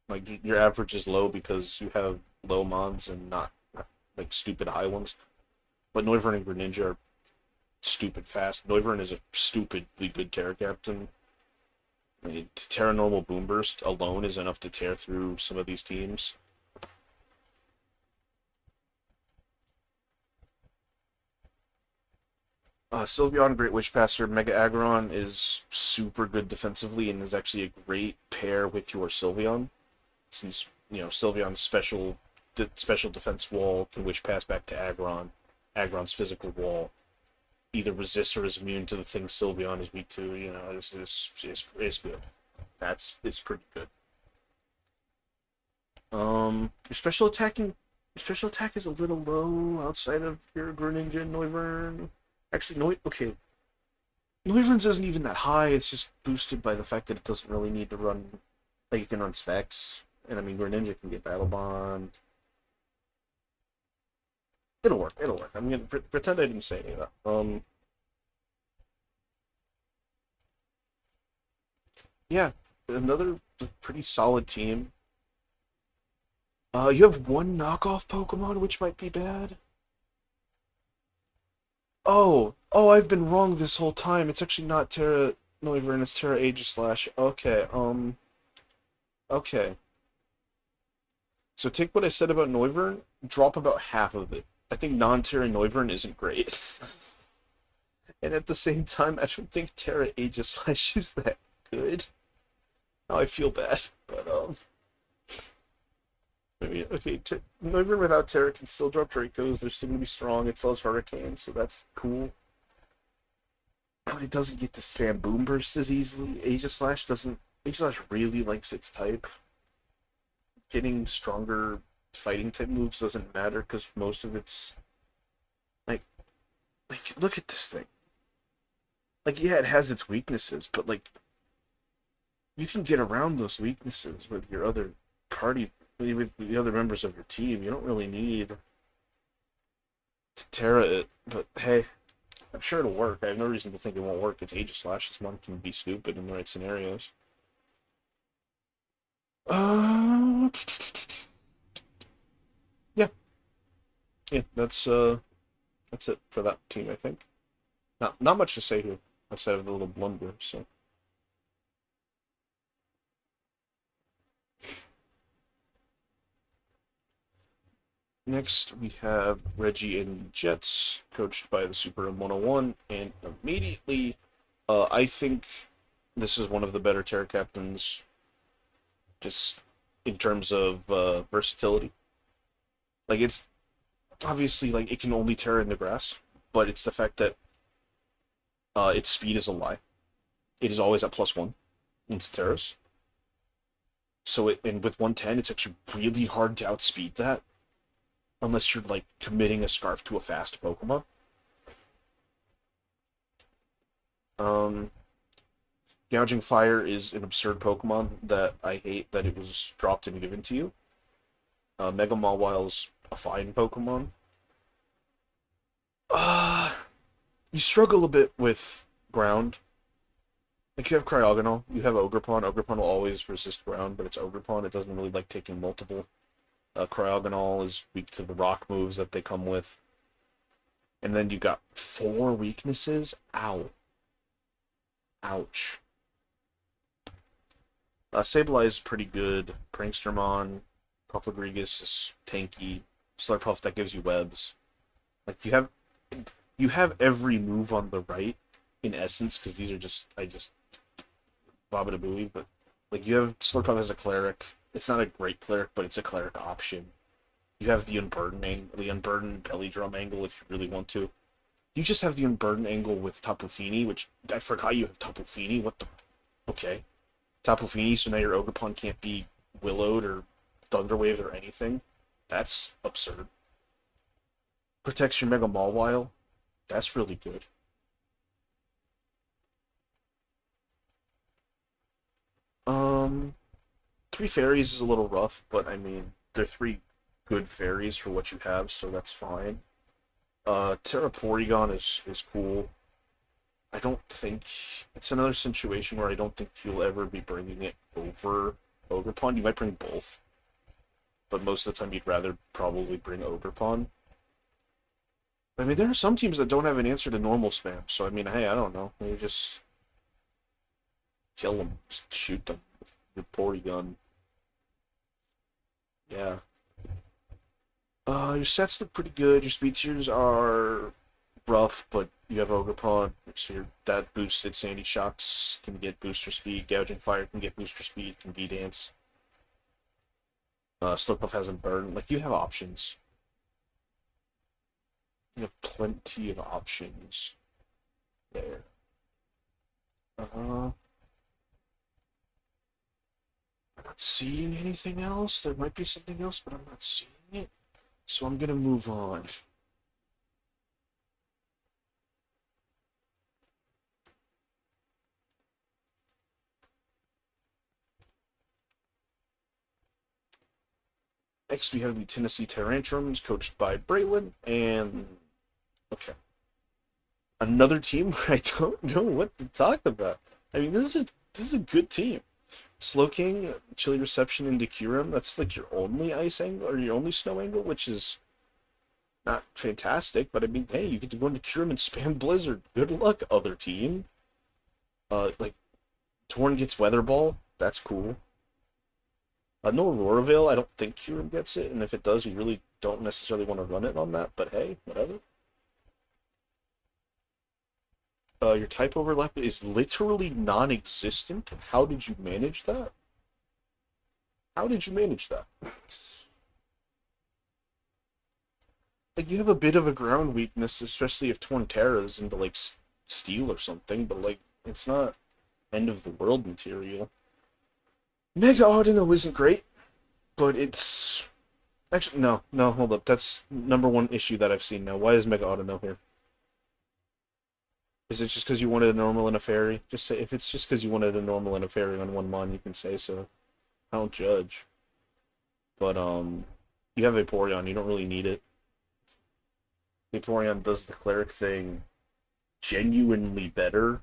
Like, your average is low because you have low mons and not like stupid high ones. But Noivern and Greninja are stupid fast. Noivern is a stupidly good Terra Captain. I mean, Terra Normal Boom Burst alone is enough to tear through some of these teams. Sylveon, Great Witch Passer, Mega Aggron is super good defensively and is actually a great pair with your Sylveon. Since, Sylveon's special defense wall can Witch Pass back to Aggron. Aggron's physical wall either resists or is immune to the things Sylveon is weak to. It's good. It's pretty good. Your special attack is a little low outside of your Greninja and Noivern. Actually, okay. Noivern's isn't even that high. It's just boosted by the fact that it doesn't really need to run. Like, you can run Specs, and I mean, Greninja can get Battle Bond. It'll work. It'll work. I'm gonna pretend I didn't say any of that. Yeah, another pretty solid team. You have one knockoff Pokemon, which might be bad. Oh, I've been wrong this whole time. It's actually not Terra Noivern, it's Terra Aegislash. Okay. So take what I said about Noivern, drop about half of it. I think non-Terra Noivern isn't great. And at the same time, I don't think Terra Aegislash is that good. Now I feel bad, but maybe okay. Noivern without Terra can still drop Dracos. They're still gonna be strong. It still has Hurricanes, so that's cool. But it doesn't get to spam Boom Burst as easily. Aegislash doesn't. Aegislash really likes its type. Getting stronger fighting type moves doesn't matter because most of it's like look at this thing. Like yeah, it has its weaknesses, but like you can get around those weaknesses with your other party, with the other members of your team. You don't really need to Terra it, but hey, I'm sure it'll work. I have no reason to think it won't work. It's Aegislash. This one can be stupid in the right scenarios. Uh, yeah, yeah, that's it for that team. I think not much to say here outside of the little blunder. So next we have Reggie and Jets, coached by the Super M101, and immediately, I think this is one of the better Terra captains, just in terms of versatility. Like it's obviously like it can only Terra in the grass, but it's the fact that its speed is a lie. It is always at +1 in its Terras. So and with 110, it's actually really hard to outspeed that unless you're like committing a Scarf to a fast Pokemon. Um, Gouging Fire is an absurd Pokemon that I hate that it was dropped and given to you. Mega Mawile a fine Pokemon. Uh, you struggle a bit with ground. Like you have Cryogonal, you have Ogerpon. Ogerpon will always resist ground, but it's Ogerpon. It doesn't really like taking multiple. Cryogonal is weak to the rock moves that they come with. And then you got 4 weaknesses? Ow. Ouch. Sableye is pretty good. Prankstermon, Puffagrigus is tanky. Slurpuff that gives you webs. Like you have every move on the right in essence because these are just I just Babidabooey, but like you have Slurpuff as a cleric. It's not a great cleric, but it's a cleric option. You have the Unburden belly drum angle if you really want to. You just have the Unburden angle with Tapu Fini, which I forgot you have Tapu Fini. What the? Okay, Tapu Fini. So now your Ogerpon can't be Willowed or Thunderwaved or anything. That's absurd. Protects your Mega Mawile. That's really good. Um, 3 fairies is a little rough, but I mean they're 3 good fairies for what you have, so that's fine. Terra Porygon is cool. I don't think it's another situation where I don't think you'll ever be bringing it over Ogerpon. You might bring both, but most of the time you'd rather probably bring Ogerpon. I mean, there are some teams that don't have an answer to normal spam, so I mean, hey, I don't know. Maybe just kill them, just shoot them with your Porygon. Yeah. Your sets look pretty good. Your speed tiers are rough, but you have Ogerpon, so that boosted Sandy Shocks can get booster speed. Gouging Fire can get booster speed. Can V-Dance. Slurpuff has a burn. Like you have options. You have plenty of options there. I'm not seeing anything else. There might be something else, but I'm not seeing it. So I'm gonna move on. Next, we have the Tennessee Tarantrums, coached by Braylon, and okay, another team where I don't know what to talk about. I mean, this is just this is a good team. Slowking, Chilly Reception, and Decurum, that's like your only ice angle or your only snow angle, which is not fantastic, but I mean, hey, you get to go into Decurum and spam Blizzard. Good luck, other team. Like, Torn gets Weather Ball, that's cool. No Aurora Veil, I don't think Decurum gets it, and if it does, you really don't necessarily want to run it on that, but hey, whatever. Your type overlap is literally non-existent. How did you manage that? How did you manage that? Like, you have a bit of a ground weakness, especially if Torn Terra's into, like, steel or something, but, like, it's not end of the world material. Mega Audino isn't great, but it's... Actually, no, hold up. That's number one issue that I've seen now. Why is Mega Audino here? Is it just because you wanted a normal and a fairy? Just say, if it's just because you wanted a normal and a fairy on one mon, you can say so. I don't judge. But, you have Vaporeon, you don't really need it. Vaporeon does the cleric thing genuinely better.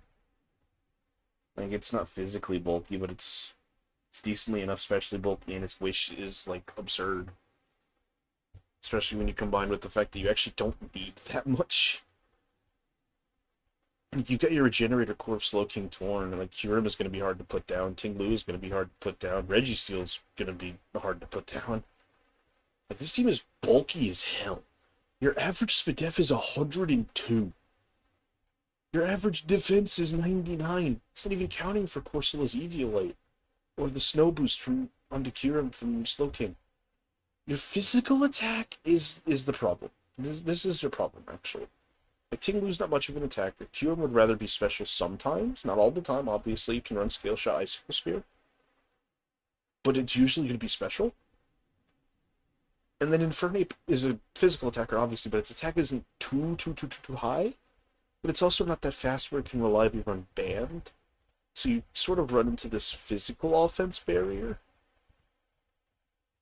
Like, it's not physically bulky, but it's decently enough specially bulky, and its wish is, like, absurd. Especially when you combine with the fact that you actually don't need that much. You've got your Regenerator Core of Slowking Torn, and like Kyurem is going to be hard to put down, Tinglu is going to be hard to put down, Registeel's going to be hard to put down. Like, this team is bulky as hell. Your average SPDEF is 102. Your average defense is 99. It's not even counting for Corsolas Eviolite or the Snow Boost from onto Kyurem from Slowking. Your physical attack is the problem. This is your problem, actually. Like, Tinglu's not much of an attacker. Kyurem would rather be special sometimes, not all the time, obviously. You can run Scale Shot, Icicle Spear. But it's usually going to be special. And then Infernape is a physical attacker, obviously, but its attack isn't too high. But it's also not that fast where it can reliably run Banned. So you sort of run into this physical offense barrier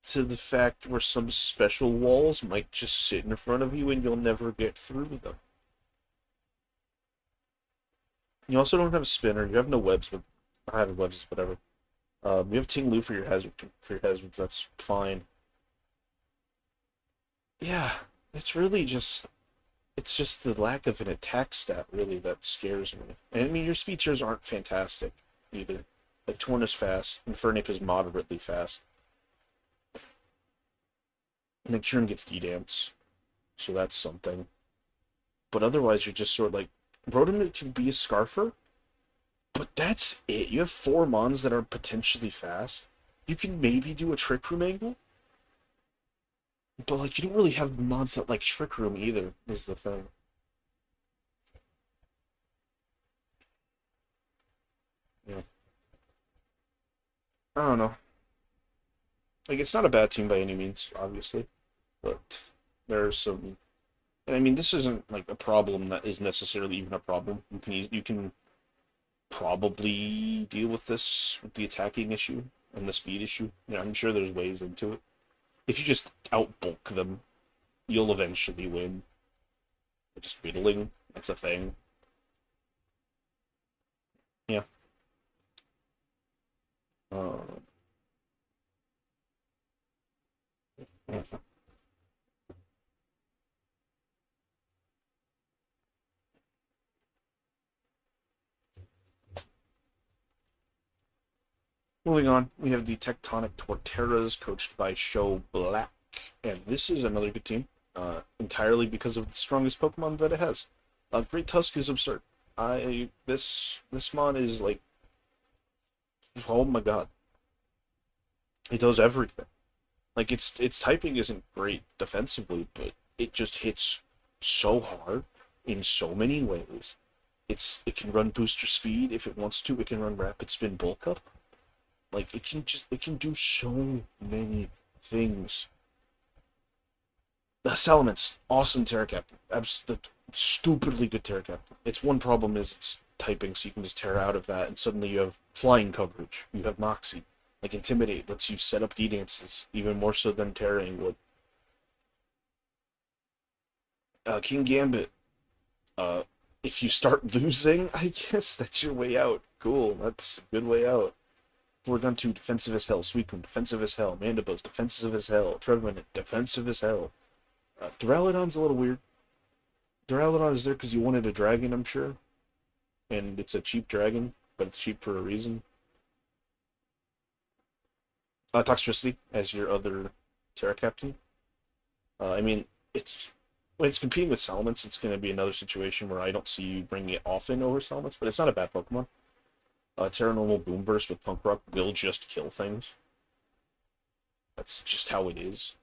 to the fact where some special walls might just sit in front of you and you'll never get through them. You also don't have a spinner. You have no webs, but I have webs, whatever. You have Ting Lu for your hazards. That's fine. Yeah, it's really just the lack of an attack stat really that scares me. And I mean, your speed tiers aren't fantastic either. Like, Torn is fast, Infernape is moderately fast. And then Kyurem gets D-Dance, so that's something. But otherwise, you're just sort of like, Rotom can be a Scarfer, but that's it. You have 4 Mons that are potentially fast. You can maybe do a Trick Room angle, but like, you don't really have Mons that like Trick Room either, is the thing. Yeah. I don't know. Like, it's not a bad team by any means, obviously, but there's some... And I mean, this isn't like a problem that is necessarily even a problem. You can probably deal with this with the attacking issue and the speed issue. Yeah, I'm sure there's ways into it. If you just outbulk them, you'll eventually win. Just whittling, that's a thing. Yeah. Uh, Moving on, we have the Tectonic Torterras, coached by Show Black, and this is another good team, entirely because of the strongest Pokemon that it has. Great Tusk is absurd. This mon is like, oh my god, it does everything. Like, its typing isn't great defensively, but it just hits so hard in so many ways. It can run booster speed if it wants to. It can run rapid spin bulk up. Like, it can do so many things. The Salamence, awesome Terra Captain. Stupidly good Terra Captain. Its one problem is its typing, so you can just Terra out of that, and suddenly you have flying coverage. You have Moxie. Like, Intimidate lets you set up D-Dances, even more so than Terraing would. King Gambit. if you start losing, I guess that's your way out. Cool, that's a good way out. We're down to defensive as hell. Suicune, defensive as hell. Mandibus, defensive as hell. Trevenant, defensive as hell. Duraludon's a little weird. Duraludon is there because you wanted a dragon, I'm sure. And it's a cheap dragon, but it's cheap for a reason. Toxtricity as your other Terra Captain. I mean, it's when it's competing with Salamence, it's going to be another situation where I don't see you bringing it often over Salamence, but it's not a bad Pokemon. Terra Normal Boom Burst with Punk Rock will just kill things. That's just how it is.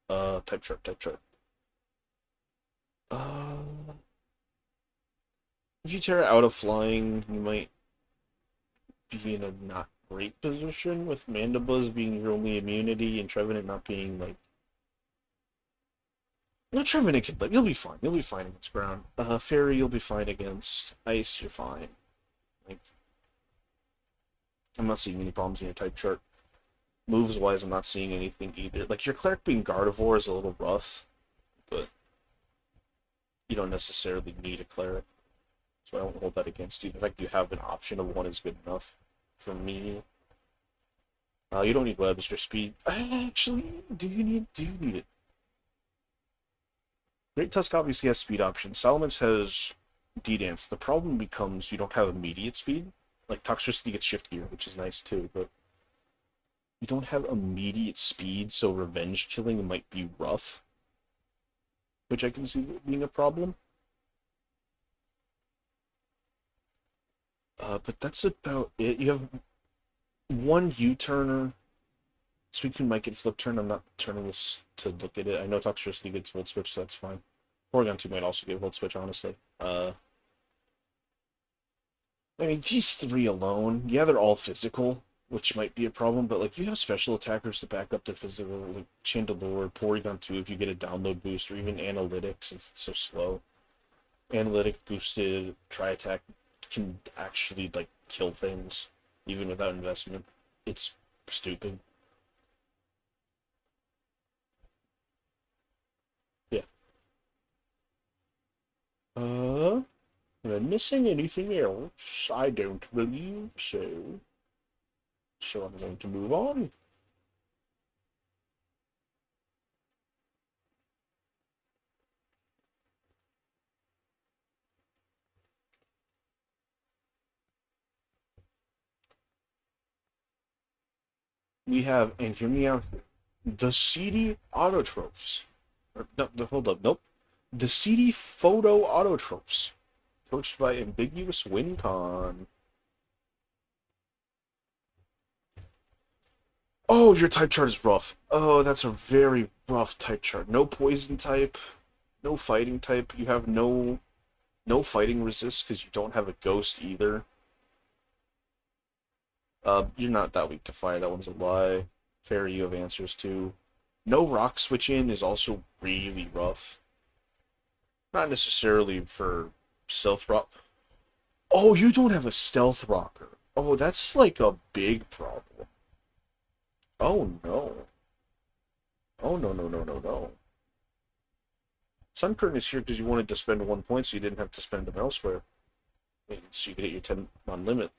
Type Sharp, Type Sharp. If you Terra out of flying, you might be in a not great position with Mandibuzz being your only immunity and Trevenant not being like. No, Trevenant can live. You'll be fine. You'll be fine against ground. Fairy, you'll be fine against ice. You're fine. Like, I'm not seeing any problems in your type chart. Moves wise, I'm not seeing anything either. Like your Cleric being Gardevoir is a little rough, but you don't necessarily need a Cleric, so I won't hold that against you. The fact you have an option of one is good enough for me. You don't need webs. Your speed. Actually, do you need it? Great Tusk obviously has speed options. Salamence has D-Dance. The problem becomes you don't have immediate speed. Like Toxtricity gets Shift Gear, which is nice too, but you don't have immediate speed, so revenge killing might be rough. Which I can see being a problem. But that's about it. You have one U-turner. Suicune might get flip turn. I'm not turning this to look at it. I know Toxtricity gets Volt Switch, so that's fine. Porygon 2 might also get Volt Switch, honestly. I mean, these three alone, yeah, they're all physical, which might be a problem, but like you have special attackers to back up their physical, like Chandelure, Porygon 2 if you get a download boost, or even Analytics since it's so slow. Analytic boosted Tri-Attack can actually like kill things, even without investment. It's stupid. Yeah. Am I missing anything else? I don't believe so. So I'm going to move on. We have, and hear me out, the CD Autotrophs. No, hold up, nope. The CD Photo Autotrophs. Coached by Ambiguous Wincon. Oh, your type chart is rough. Oh, that's a very rough type chart. No poison type, no fighting type. You have no fighting resist because you don't have a ghost either. You're not that weak to fire. That one's a lie. Fairy, you have answers to. No rock switch in is also really rough. Not necessarily for stealth rock. Oh, you don't have a stealth rocker. Oh, that's like a big problem. Oh no. Oh no no no no no. Sunkern is here because you wanted to spend 1 point so you didn't have to spend them elsewhere. So you could hit your 10 on limit.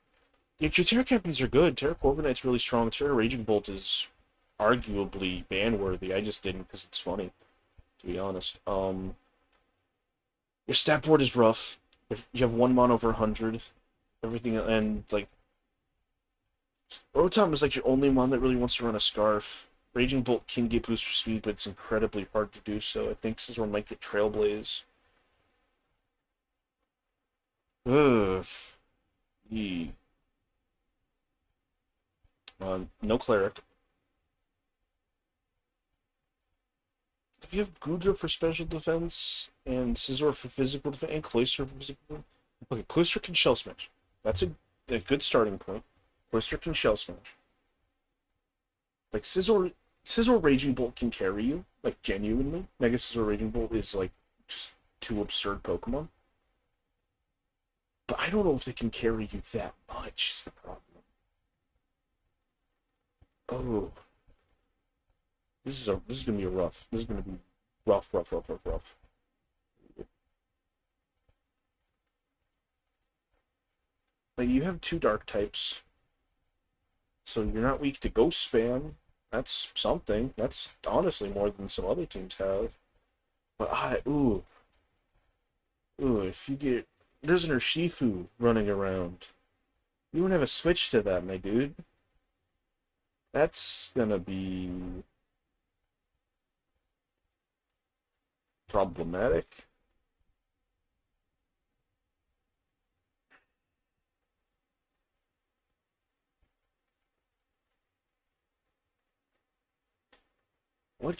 Yeah, your Terra Captains are good. Terra Corviknight's really strong. Terra Raging Bolt is arguably ban-worthy. I just didn't because it's funny, to be honest. Your stat board is rough. If you have one mon over 100, everything, and like Rotom is like your only mon that really wants to run a Scarf. Raging Bolt can get booster speed, but it's incredibly hard to do so. I think Scizor might get Trailblaze. Ugh. Yee. No Cleric. If you have Goodra for special defense, and Scizor for physical defense, and Cloyster for physical defense. Okay, Cloyster can Shell Smash. That's a good starting point. Cloyster can Shell Smash. Like, Scizor Raging Bolt can carry you. Like, genuinely. Mega Scizor Raging Bolt is, like, just two absurd Pokemon. But I don't know if they can carry you that much, is the problem. Oh. This is gonna be a rough. This is gonna be rough. Like, you have two dark types, so you're not weak to ghost spam. That's something. That's honestly more than some other teams have. But if you get there's an Urshifu running around. You don't have a switch to that, my dude. That's gonna be problematic. What?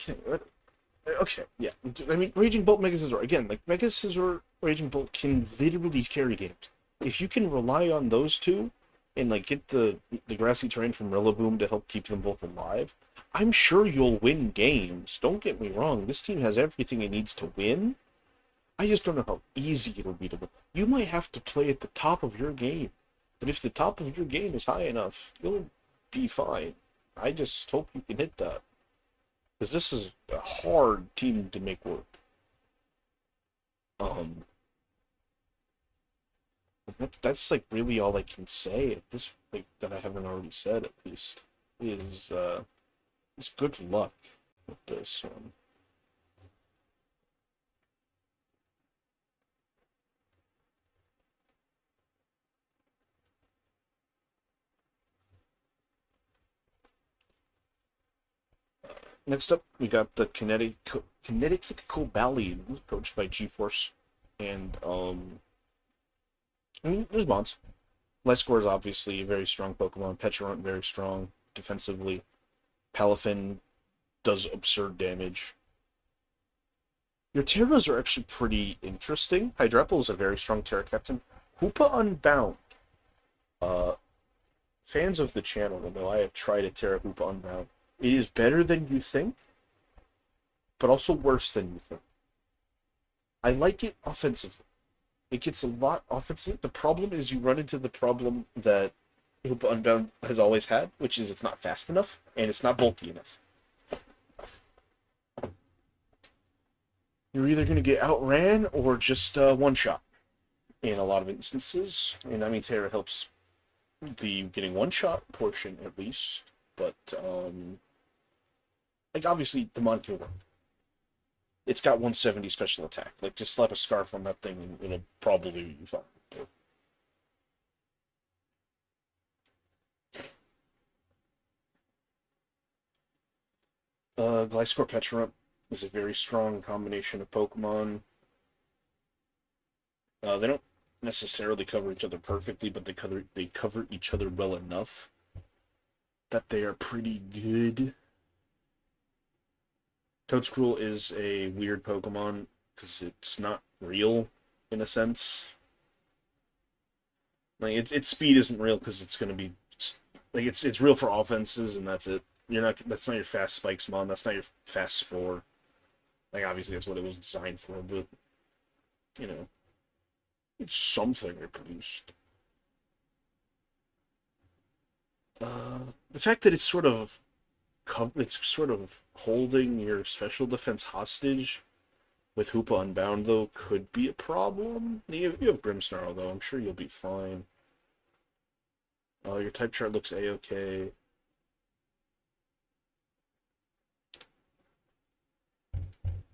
Okay, yeah. I mean, Raging Bolt, Mega Scizor again. Like Mega Scizor, Raging Bolt can literally carry games. If you can rely on those two, and like get the grassy terrain from Rillaboom to help keep them both alive, I'm sure you'll win games. Don't get me wrong. This team has everything it needs to win. I just don't know how easy it'll be to win. You might have to play at the top of your game, but if the top of your game is high enough, you'll be fine. I just hope you can hit that. Because this is a hard team to make work. Um, that's like really all I can say at this, like, that I haven't already said at least, is good luck with this one. Next up, we got the Connecticut Cobalion, coached by G-Force, and I mean, there's mods. Lightscore is obviously a very strong Pokemon. Pecharunt very strong defensively. Palafin does absurd damage. Your Terras are actually pretty interesting. Hydrapple is a very strong Terra Captain. Hoopa Unbound. Uh, Fans of the channel will know I have tried a Terra Hoopa Unbound. It is better than you think, but also worse than you think. I like it offensively. It gets a lot offensive. The problem is you run into the problem that Hoopa Unbound has always had, which is it's not fast enough and it's not bulky enough. You're either going to get outran or just one shot in a lot of instances, and that means Terra helps the getting one shot portion at least. But like obviously the mod can work. It's got 170 special attack. Like just slap a scarf on that thing and it'll probably be fine. Gliscor Pecharunt is a very strong combination of Pokemon. They don't necessarily cover each other perfectly, but they cover each other well enough that they are pretty good. Toadscruel is a weird Pokemon because it's not real in a sense. Like its speed isn't real because it's gonna be like it's real for offenses and that's it. You're not that's not your fast spikes mon. That's not your fast spore. Like obviously that's what it was designed for, but you know it's something it produced. The fact that it's sort of holding your special defense hostage with Hoopa Unbound, though, could be a problem. You have Grimmsnarl, though. I'm sure you'll be fine. Your type chart looks A-okay.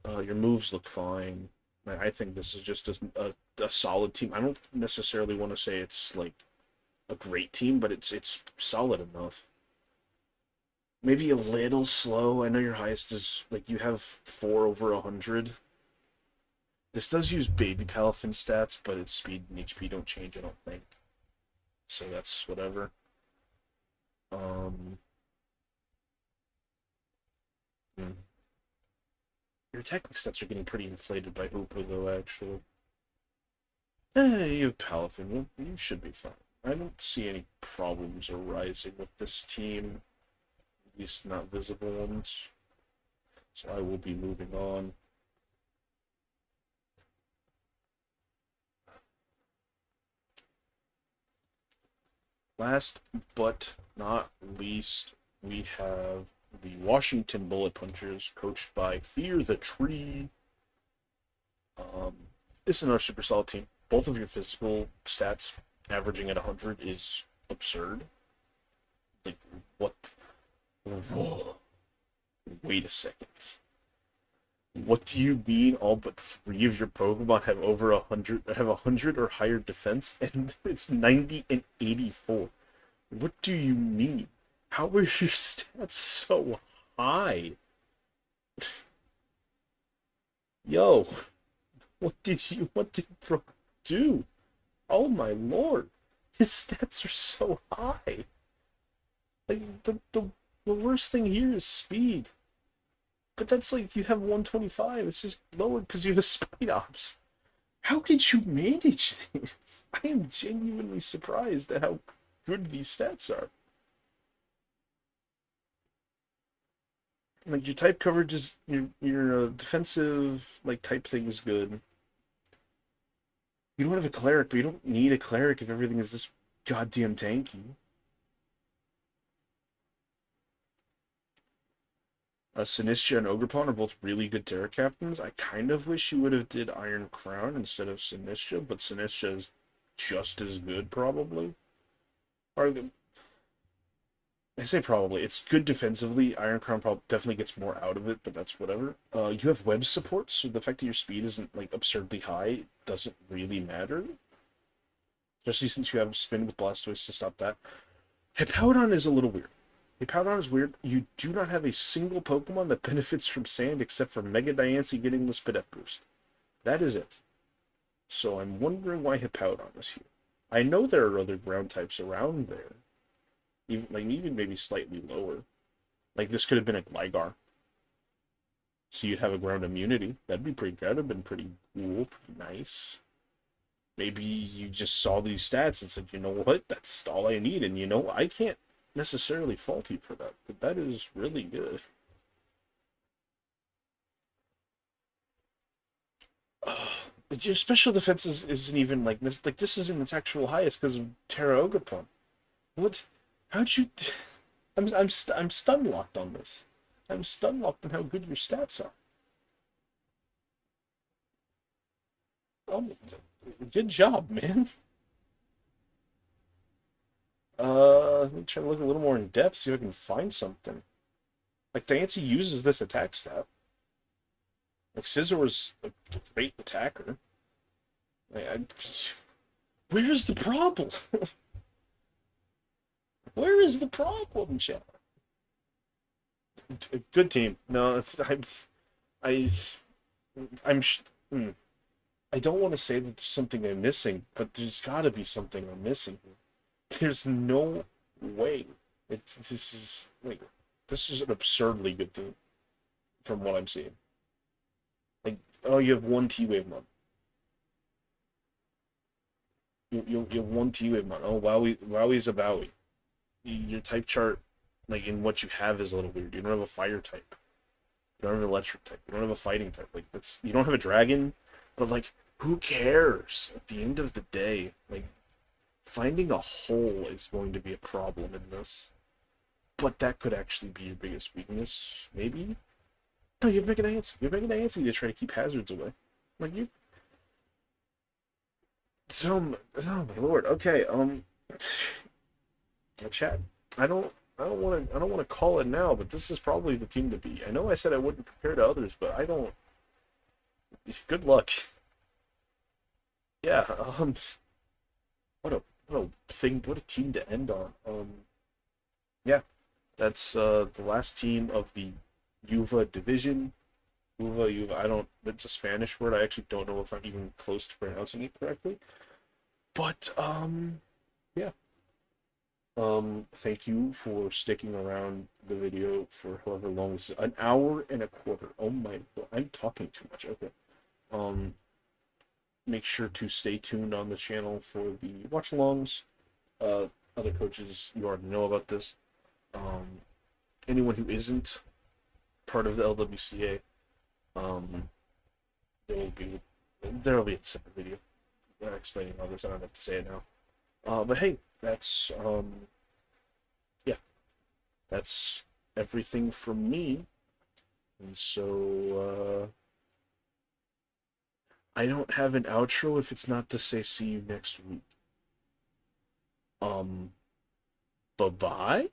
Your moves look fine. I think this is just a solid team. I don't necessarily want to say it's like a great team, but it's solid enough. Maybe a little slow. I know your highest is like you have 4/100. This does use Baby Palafin stats, but its speed and HP don't change, I don't think. So that's whatever. Um, hmm. Your attacking stats are getting pretty inflated by Hooper, though, actually. You have Palafin. You should be fine. I don't see any problems arising with this team, at least not visible ones. So I will be moving on. Last but not least, we have the Washington Bullet Punchers, coached by Fear the Tree. This is another super solid team. Both of your physical stats averaging at 100 is absurd. Like, what? Whoa. Wait a second. What do you mean all but three of your Pokemon have over 100, have 100 or higher defense, and it's 90 and 84? What do you mean? How are your stats so high? Yo, what did bro do? Oh my lord. His stats are so high. Like, the worst thing here is speed. But that's like, you have 125. It's just lowered because you have a speed ops. How did you manage this? I am genuinely surprised at how good these stats are. Like, your type coverage is, your defensive like type thing is good. You don't have a cleric, but you don't need a cleric if everything is this goddamn tanky. Sinistra and Ogerpon are both really good Terra Captains. I kind of wish you would have did Iron Crown instead of Sinistra, but Sinistra is just as good, probably. Or, I say probably. It's good defensively. Iron Crown probably definitely gets more out of it, but that's whatever. You have web support, so the fact that your speed isn't like absurdly high doesn't really matter. Especially since you have Spin with Blastoise to stop that. Hippowdon is a little weird. Hippowdon is weird. You do not have a single Pokemon that benefits from Sand except for Mega Diancie getting the Spidef boost. That is it. So I'm wondering why Hippowdon is here. I know there are other ground types around there. Even maybe slightly lower. Like, this could have been a Gligar. So you'd have a ground immunity. That'd have been pretty cool, pretty nice. Maybe you just saw these stats and said, you know what, that's all I need. And I can't necessarily fault you for that. But that is really good. Your special defense isn't even like this. Like, this isn't its actual highest because of Terra Ogerpon. What? How'd you? I'm stun locked on this. I'm stun locked on how good your stats are. Oh, good job, man. Let me try to look a little more in depth, see if I can find something. Like, Diancie uses this attack stat. Like, Scizor's a great attacker. Where's the problem? Where is the problem, Chad? Good team. No, I, I'm, hmm. I don't want to say that there's something I'm missing, but there's got to be something I'm missing. There's no way. This is an absurdly good team, from what I'm seeing. Like, oh, you have one T-Wave mod. You have one T-Wave mod. Oh, Wowie's a Bowie. Your type chart, like, in what you have is a little weird. You don't have a fire type. You don't have an electric type. You don't have a fighting type. Like, you don't have a dragon. But, like, who cares? At the end of the day, like, finding a hole is going to be a problem in this. But that could actually be your biggest weakness, maybe? No, you have Mega Diancie. You have Mega Diancie to try to keep hazards away. Like, you... oh my lord. Okay, chat. I don't want to call it now, but this is probably the team to beat. I know I said I wouldn't compare to others, but I don't. Good luck. Yeah. What a team to end on. Yeah, that's the last team of the Uva division. Uva. I don't. It's a Spanish word. I actually don't know if I'm even close to pronouncing it correctly. But yeah. Thank you for sticking around the video for however long this is. An hour and a quarter. Oh my, I'm talking too much. Okay. Um, Make sure to stay tuned on the channel for the watch alongs. Other coaches, you already know about this. Anyone who isn't part of the LWCA, there will be a separate video explaining all this. I don't have to say it now. But hey, yeah, that's everything from me. And so, I don't have an outro if it's not to say see you next week. Um, bye bye.